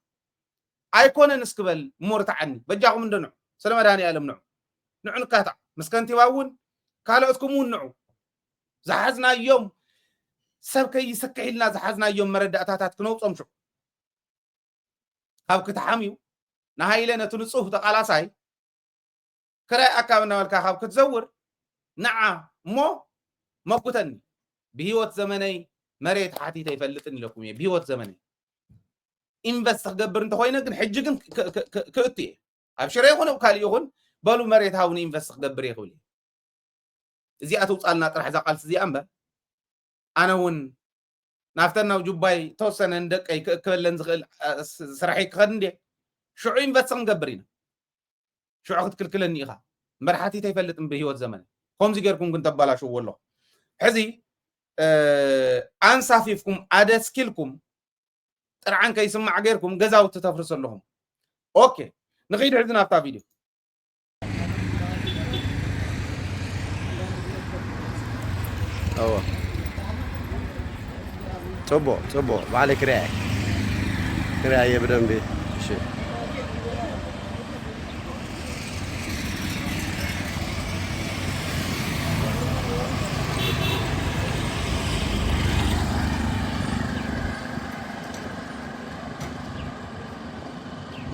ኣይኮነን እስክበል ሞርታዓኒ በጃኹም እንደንዑ ስለ መድኃኒዓለም ንዑ ንዑ ንካታዕ ምስ ከንቲባ እውን ካልኦትኩም እውን ንዑ ዝሓዝናዮም ሰብ ከይስክሕ ኢልና ዝሓዝናዮም መረዳእታታት ክነውፆም ሽዑ ካብ ክትሓምዩ ንሃይለ ነቲ ንፁህ ተቃላሳይ ክራይ ኣካብ እናበልካ ካብ ክትዘውር ንዓ እሞ መኩተኒ ብሂወት ዘመነይ መሬት ሓቲተ ይፈልጥን ኢለኩም እየ ብሂወት ዘመነይ ኢንቨስት ክገብር እንተኮይነ ግን ሕጂ ግን ክእቱ እየ ኣብ ሽረ ይኹን ኣብ ካሊእ ይኹን በሉ መሬት ሃውን ኢንቨስት ክገብር እየ ክብል እየ እዚኣ ተውፃልና ጥራሕ እዛ ቃልሲ እዚኣ እምበር ኣነ እውን ናፍተናው ጁባይ ተወሰነ እንደቀይ ክበለን ዝኽእል ስራሐይ ክኸድ እንዴ ሽዑ ኢንቨስት ክንገብር ኢና ሽዑ ክትክልክለኒ ኢኻ እምበር ሓቲተ ይፈልጥን ብሂወት ዘመነ ከምዚ ጌርኩም ግን ተባላሽዎ ኣለኹ ሕዚ አንሳፊፍኩም ኣደስኪልኩም ጥርዓን ከይስማዕ ጌርኩም ገዛውቲ ተፍርሱ ኣለኹም ኦኬ ንኸይድ ሕዚ ናብታ ቪድዮ أوه صبو بعلي كراعي بدن بي شيء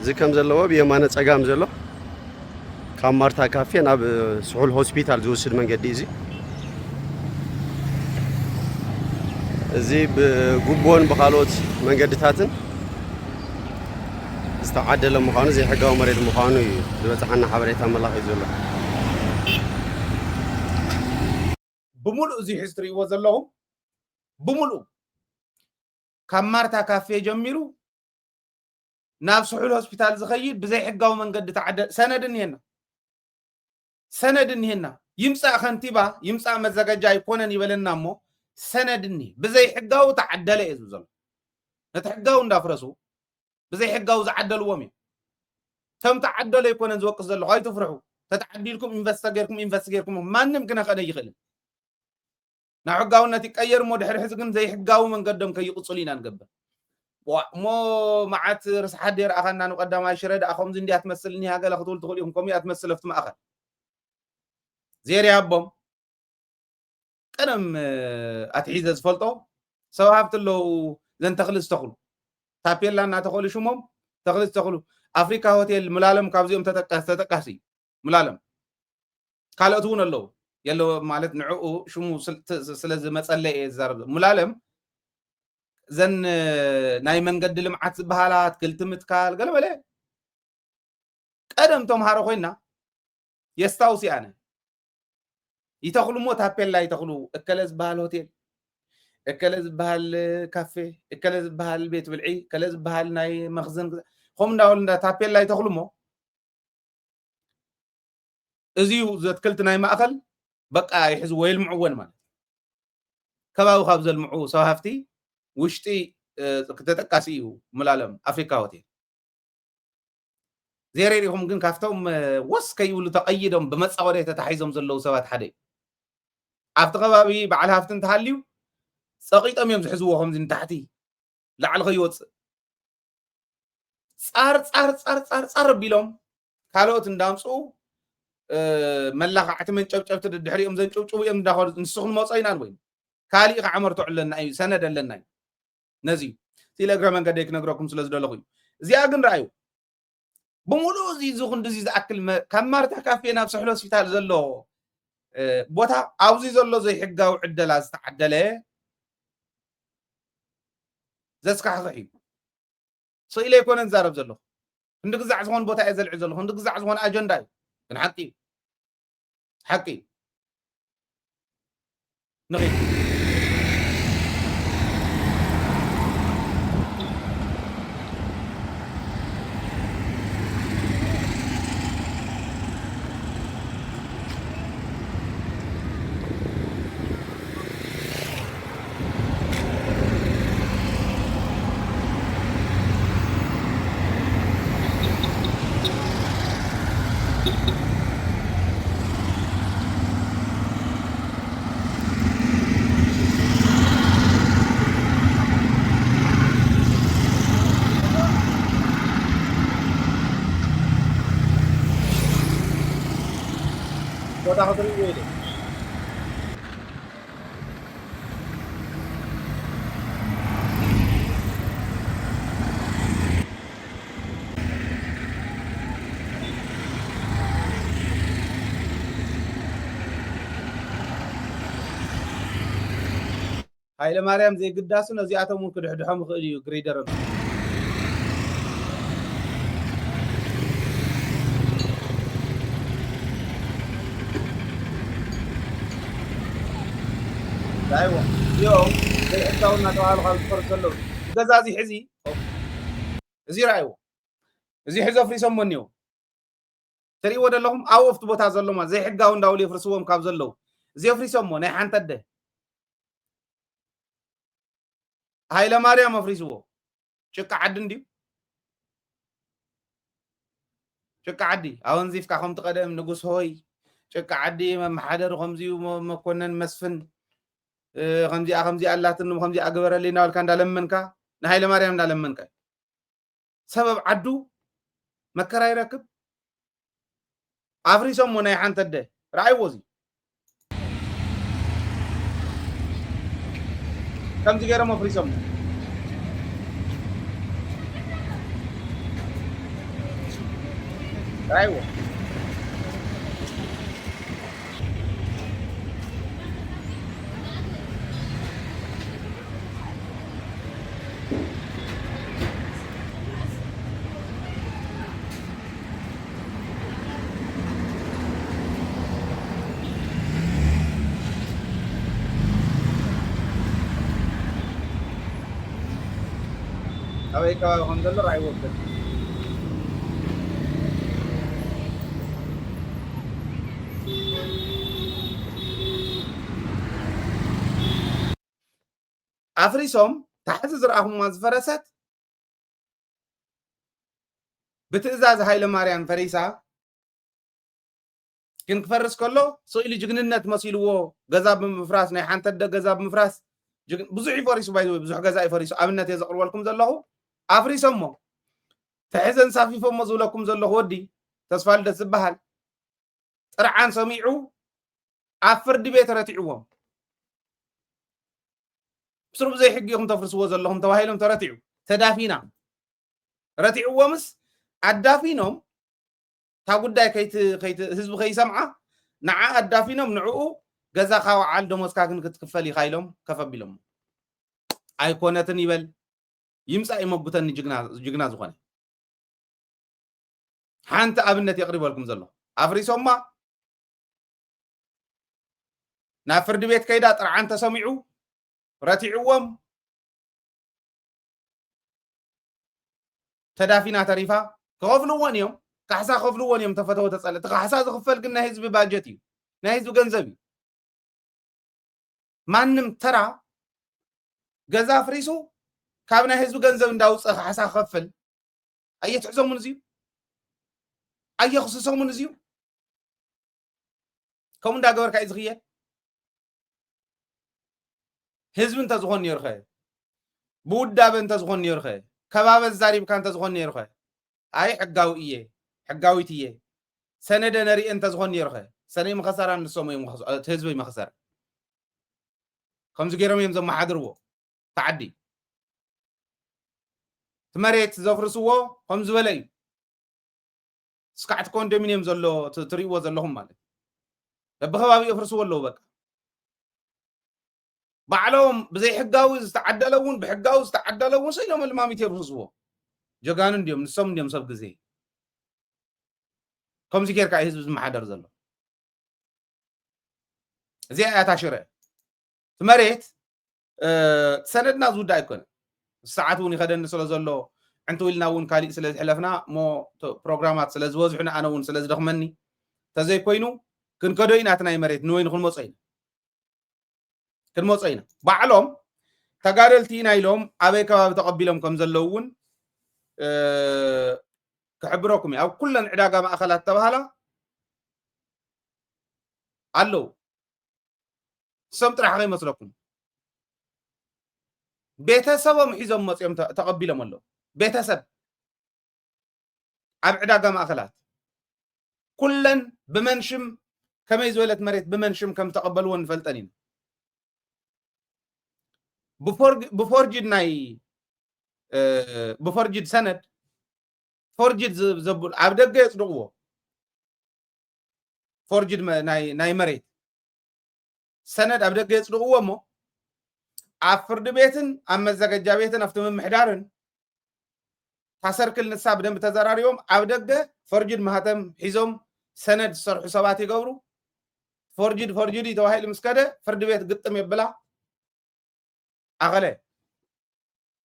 زي كم زلوا بيمانة أجام زلوا كم مرتا كافية ناب سحول هوسبيتال زوسد من قديزي زي بجوبون بخالوت من قدتاتن استعدل المخانو زي حقه مريض المخانو دلوقتي حنا حبريتها من الله يزوله بملؤ زي هيستوري وزلهم بملؤ كمارتا كافيه جميرو ناب سحول هوسبيتال زخيل بزي حقه من قد تعدل سندن هنا يمسا خنتيبا يمسا مزاجا يكونن يبلنا مو سندني بزي حقاو تعدل ايزو زل نتحقاو اندافرسو بزي حقاو زعدلوا مي تم تعدل يكون نزوقس زل غاي تفرحوا تتعديلكم انفستيجيركم ما نمكن اخذ يخل نا حقاو نتي قير مو دحر حزقن زي حقاو من قدم كي يقصلينا نقبل مو معات رس حدير اخنا نقدم اشرد اخوم زندي اتمثلني هاغلا خطول تقولهم كومي اتمثل فتما اخر زيري ابم قدم اتحيز زفلطو سو هافت له زن تخلص تخلو تابيلا نا تخلو شومم تخلص تخلو افريكا هوتيل ملالم كابزيوم تتقاسي ملالم قالتون له يلو مالت نعو شمو سلز مصلي زرب ملالم زن ناي منقد لمعات بحالات كلتمتكال قال بلا قدم تمهارو خوينا يستاوسي انا يتخلو موت هابيلا يتخلو اكلز بهال هوتيل اكلز بهال كافيه اكلز بهال بيت بالعي اكلز بهال ناي مخزن خم داول ندا تابيلا يتخلو مو ازيو زت كلت ناي ماخل بقى يحز ويل معون مال كباو خابز المعو سوهفتي وشتي تتقاسيو ملالم افريكا هوتيل زيريهم كن كافتهم وس كيولو تقيدهم بمصاوري تتحيزهم زلو سبات حدي عفت قبابي بعل هافتن تحليو سقيطم يوم زحزوهم زين تحتي لعل غيوت صار بيلوم ካልኦት እንዳምፁ መላኻዕቲ መንጨብጨብቲ ድሕሪኦም ዘንጨብጭቡ እዮም እንዳኸዱ ንስኹን መፅኦ ኢናን ወይ ካሊእ ከዓ መርትዑ ኣለና እዩ ሰነድ ኣለና እዩ ነዚ ቴሌግራም መንገዲ ክነግረኩም ስለ ዝደለኹ እዩ እዚኣ ግን ረኣዩ ብሙሉእ እዚ ዝኹን ድዚ ዝኣክል ካብ ማርታ ካፌ ናብ ስሑል ሆስፒታል ዘሎ ቦታ ኣብዚ ዘሎ ዘይሕጋዊ ዕደላ ዝተዓደለ ዘስካሕክሕ እዩ ስኢለ ይኮነን ዛረብ ዘለኹ እንደግዛዕ ዝኾን ቦታ እየ ዘልዕል ዘለኹ እንደግዛዕ ዝኾን ኣጀንዳ እዩ ግን ሓቂ ንኺድ ቦታ ሆቴል ይሄድ ሃይለ ማርያም ዘይግዳሱ ነዚኣቶም ክድሕድሖም ይኽእል እዩ ግሬደር دايما يوم زي حتاونا توال خالص فرسلو جزازي حزي زي رايو زي حزو فريسون منيو تري ودا لهم اوفت بوتا زلوما زي حقاو نداولي فرسوهم كاب زلو زي فريسون مو ناي حانتده هايلا ماريام فريسو شك عد ندي شك عدي اون زيف كاخم تقدم نغوس هوي شك عدي محادر خمزي مكونن مسفن خمزي اللاتن خمزي أقبر اللي ناول كان دالمنك نهاي لماريام دالمنك سبب عدو مكراي ركب عفري سمو ناي حان تده رأي وزي كم تجيرا مفري سمو رأي وزي أبي كوا خندل رأي وقت أفريسوم تحزز رأهم مزفرسات بتأزاز هاي لماريان فريسا كن كفرس كله سئل جننت مسيلو جذاب مفراس نه حنت د جذاب مفراس بزح فريسو بايدو بزح جزاء فريسو أمنت يزقر لكم زلهم أفريسوم تحزن صافي فم مزولكم زله ودي تصفال دس بحال رعان سميعو أفرد بيت رتعوهم بسرب زي حقيهم تفرسوا زلهم تواهيلهم ترتعو تدافينا رتعوهم مس الدافينهم تاقول داي كيت هزب خي سمعة نعا الدافينهم نعو جزا خاو عال دموس كاكن كتكفلي خايلهم كفبيلهم أيقونة نيبل يمسا يمبوتني جغنا زغاني حانت أبنتي يقرب لكم زلو أفريسوم ما نافرد بيت كيدا طرعان تسمعوا رتعوهم تدافينا تريفا كغفلوان يوم كحسا خفلوان يوم تفتو تسأل تخحسا زغفل قلنا هزب باجتي نا هزب غنزبي مانم ترى غزا فريسو كابنا هزب غنزب እንዳውጽ حسا خفل أيتحزم من زيو أي خصوصا من زيو كم دا غور كاي زغيه حزب انت زغون يرخه بودا بنت زغون يرخي كباب الزاريب كانت زغون يرخي اي حقاويه حقاويتيه سند نري انت زغون يرخي سني مخسر عن السومي مخسر تهزبي مخسر خمس جيرم يمزم محادرو تعدي تمريت زفرسو خمس بلاي سكعت كوندومينيوم زلو تريو زلهم مالك بخبابي يفرسوا له بقى بعلهم بزي حقاوي استعدلون بحقاوي استعدلون سيلهم المامي يفرسوا جوغان انديوم نسوم انديوم سب غزي كم زيكير كاي حزب محادر زلو زي اتاشره تمريت سندنا زودا يكون الساعات وني خدن سلا زلو انتو لنا ون كالي سلا حلفنا مو بروجرامات سلا زوزحنا انا ون سلا زدخمني تزي كوينو كنكدو إناتنا مريت نوين خل موصينا كن موصينا بعلهم تقارلتينا يلوم أبي كباب تقبلهم كم زلون كحبروكم أو كلن علاقة مع أخلات تبهلا علو سمت راح غير مسلكم بيتسب محيزهم مصيم تقبلهم الله بيتسب أب علاقة مع أخلات كلن بمنشم كما يزولت مريت بمنشم كم تقبلون فلتنين بفرجد ناي بفرجد سند فرجد زبول عبدك يصدقوا فرجد ناي مريت سند عبدك يصدقوا مو عفرد بيتن أما الزجاجة بيتن أفتم محدارن حسر كل نساب دم تزرار يوم عبدك فرجد مهتم حزم سند صرح حساباتي قبرو فرجد يتوهي المسكدة فرد بيت قطم يبلا أغلى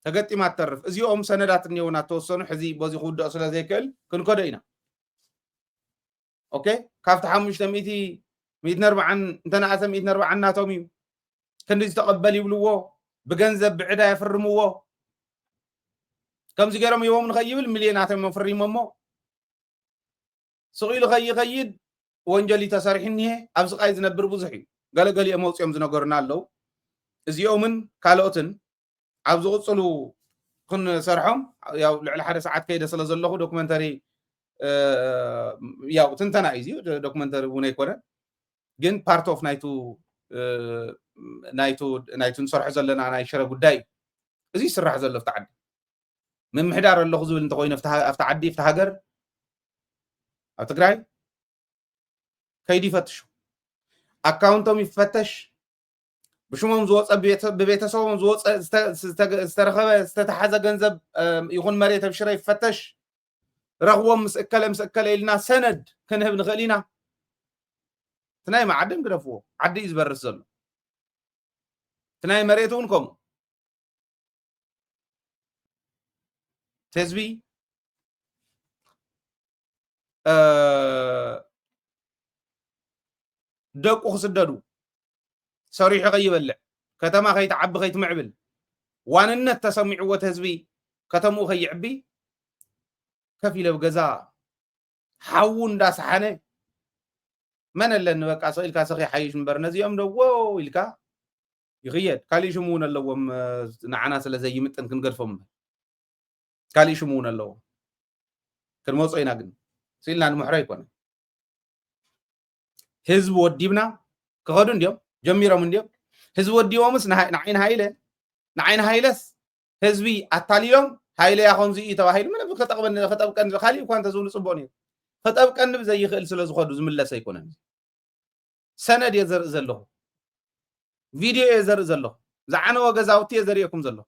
تقطي ما تعرف إذا يوم سندات النيونا توصلوا حزي بازي خود أصلا زي كل كن كدينا أوكي كافت حمش تميتي 140 عن تنا أسم 140 عنا تومي كن يستقبل يبلوه بجنزب بعدا يفرموه كم زجرم يوم نغيب المليونات من فريمه سقيل غيد وانجلي تسارحنيه أبز قايد نبر بزحي قال أموت يوم زنقرنا له إذا يومن كالوتن أبز قصلو كن سرحهم يا على حد ساعات كيدا سلزله دوكمنتري يا تنتنا إيزي دوكمنتري ونيكورا جن part of نايتو نصرح زلنا أنا يشرب قداي إذا يسرح زله فتعدي من محدار اللي خذوا أنت قوي افتعدي افتهاجر أتقرأي كيدي فتشوا أكاونتهم يفتش بشومهم زوج ببيتهم زوج استرخبه استتحز جنزب يكون مريت بشري يفتش رغوم مسكله لنا سند كنه بنغلينا تناي ما عدم قرفوه عدي يزبر الزل تناي مريتونكم تزبي دق وخسددو صريح غيبلع كتما خيت عب خيت معبل وانن تسمع وتزبي كتمو خي عبي كفيله بغزا حاون داس حنه من اللي نبقى صيل كاسخي حيش مبرنزي يوم دو يلكا يغيد كالي شمون اللوم نعنا سلا زي متن كنقرفهم كالي شمون اللوم كنموصينا كن سيلنا المحرى يكون حزب وديبنا كخدون ديوم جميرهم ديوم حزب وديومس نعين هايلس حزبي اتاليوم هايله ياخون زي تبا من خطبقن خالي انكم تزول صبوني خطبقن بزي يخل سلازخدو زملس يكونن سند يزر زلو فيديو يزر زلو زعنوا غزاوتي يزريكم زلو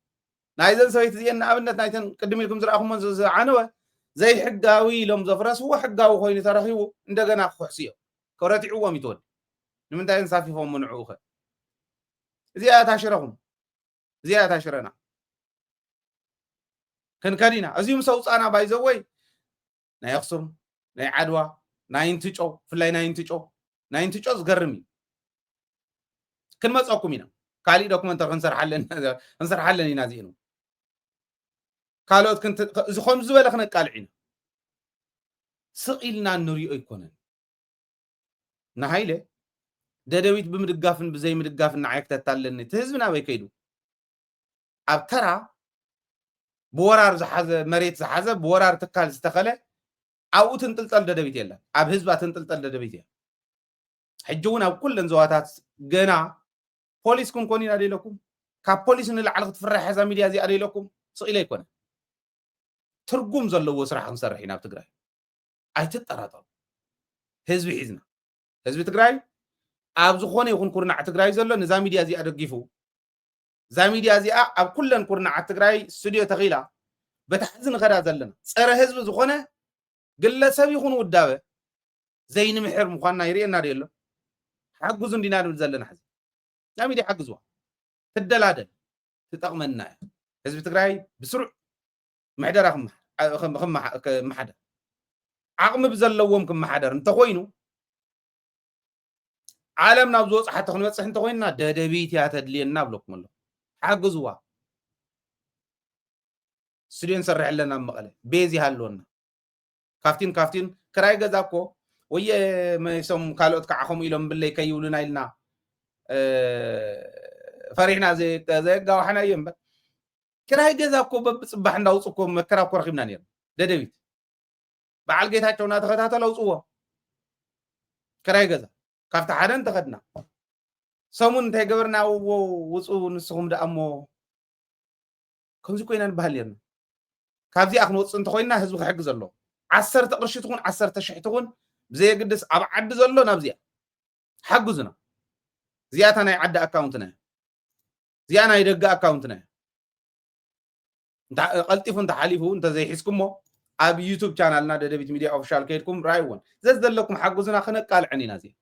نايزن سويت زينا ابنت نايتن قدم لكم زراكم زعنوا زي حقاوي لهم زفرس هو حقاوي خويني ترخيو እንደገና خوحسيو كورتيعوم يتود من داين صافيهم منعوخه زيادة تاشرنا كن كارينا ازيوم سوصانا بايزوي نا يخسر نا عدوا نا ينتچو فلاي نا ينتچو زغرمي كن مصاكم ينا كالي دوكمنتر انصر حلن ينازينو كالوت كنت زخم زبلخنا قالعين سقيلنا نريو يكونن نهايله ددويت بمدغافن بزي مدغافن عيك تتالن تهزبنا باي كيدو ابترا بورار زحزة مريت زحزة بورار تكال استخلة أو تنتلتل ددبيت يلا أب حزب تنتلتل ددبيت يلا حجون أو كل نزواتات جنا بوليس كوني أدي لكم كبوليس إن العلاقة تفرح هذا ميديا زي أدي لكم سئلة يكون ترجم زلوا وسرح مسرحين بتقرأ أي تترى حزب حزنا حزب تقرأ أبز خوني يكون كورنا تقرأ زلوا نظام ميديا زي أدقيفو زي ميديا زي أب كلن كورنا تقرأ استوديو تغيلا بتحزن غير زلنا صار حزب زخونة قل سبي يكون قدامه زي نمحر مخنا يرينا ريلو حجزون دينار زلنا حزب زي ميديا حجزوا تدلادل تتقمنا حزب تقرأ بسرعة محدرهم خم محدر عقم بزلوهم كم محدر انت خوينو عالمنا بزوص حتى خنوص انت خوينا ددبيت يا تدلينا بلوكم الله حجزوا سرين سرح لنا مقله بيزي هالونا كافتين كراي غزاكو ويه ما يسم كالوت كعخم يلوم بالله كيولنا لنا فرحنا زي غاوحنا يمبل كراي غزاكو بصبح እንዳውጽኩም መከራኮ ረኺብና ነር ደደቢት በዓል ጌታቸውና ተኸታተለው ጽዎ كراي غزا ካፍታ ሓደን ተኸድና ሰሙን እንታይ ገበርና ውጹ ንስኹም ደአሞ ከምዚ ኮይና ንባህል የርና ካብዚ ኣኽንወጽ እንተ ኮይና ህዝቢ ክሕግዝ ኣሎ 10 ቅርሺ ትኹን 10 ሽሕ ትኹን ብዘይግድስ ኣብ ዓዲ ዘሎ ናብዚያ ሓግዙና ዝያታ ናይ ዓዲ ኣካውንትና ዝያ ናይ ደገ ኣካውንትና قلتيف انت حليفو انت زي حسكمو اب يوتيوب channelنا ددبيت ميديا اوفيشال كيدكم رايون زلكم حجزنا خنقال عنينا زي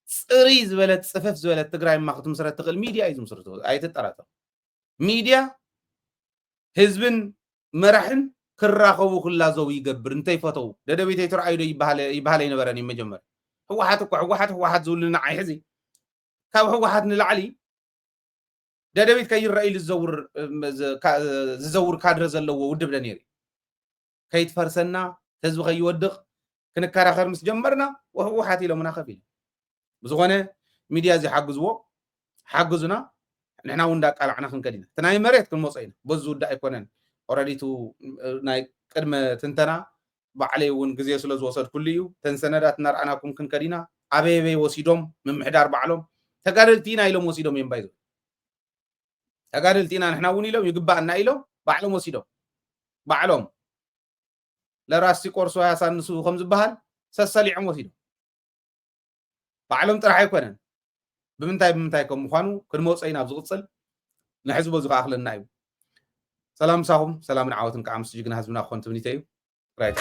صريز بلد صفف زبلت تግራይ ማخت مسرت تقل ميديا ايز مسرت اي تطراطه ميديا حزبن مرحن كراخبو كلا زو يغبر انت يفوتو ددبيت يترعيدو يبحال ينبرني مجمر هو زولنا عي حزي كاب هو نلعلي ددبيت كاي رأي الزور كادر زلو ودب دنيري كيت فرسنا حزب خي يودق كنكراخر مس جمرنا وهو حاتي لو مناخفيل بزغونه ميديا زي حجزنا نحنا وندا قالعنا خنكدينا تناي مريت كنموصينا بزو دا ايكونن اوريدي تو ناي قدم تنتنا بعلي ون غزي سلو وصد كليو تنسندات نرعناكم كنكدينا ابيبي وسيدوم ممحدار بعلم تقارلتينا يلوم وسيدوم ينبايزو تقارلتينا نحنا وني لهم يقبعنا إلهم بعلم وسيدهم بعلم لراسي قرصو يا سانسو خمس بحال سسلي عم وسيدهم بعلم ترى يكونن بمنتايكم مخانو كنموصينا بزقصل نحزبو زغ اخلنا ايو سلام ساهم سلام نعاوتن كعمس جيغنا حزبنا خونت بنيتايو رايت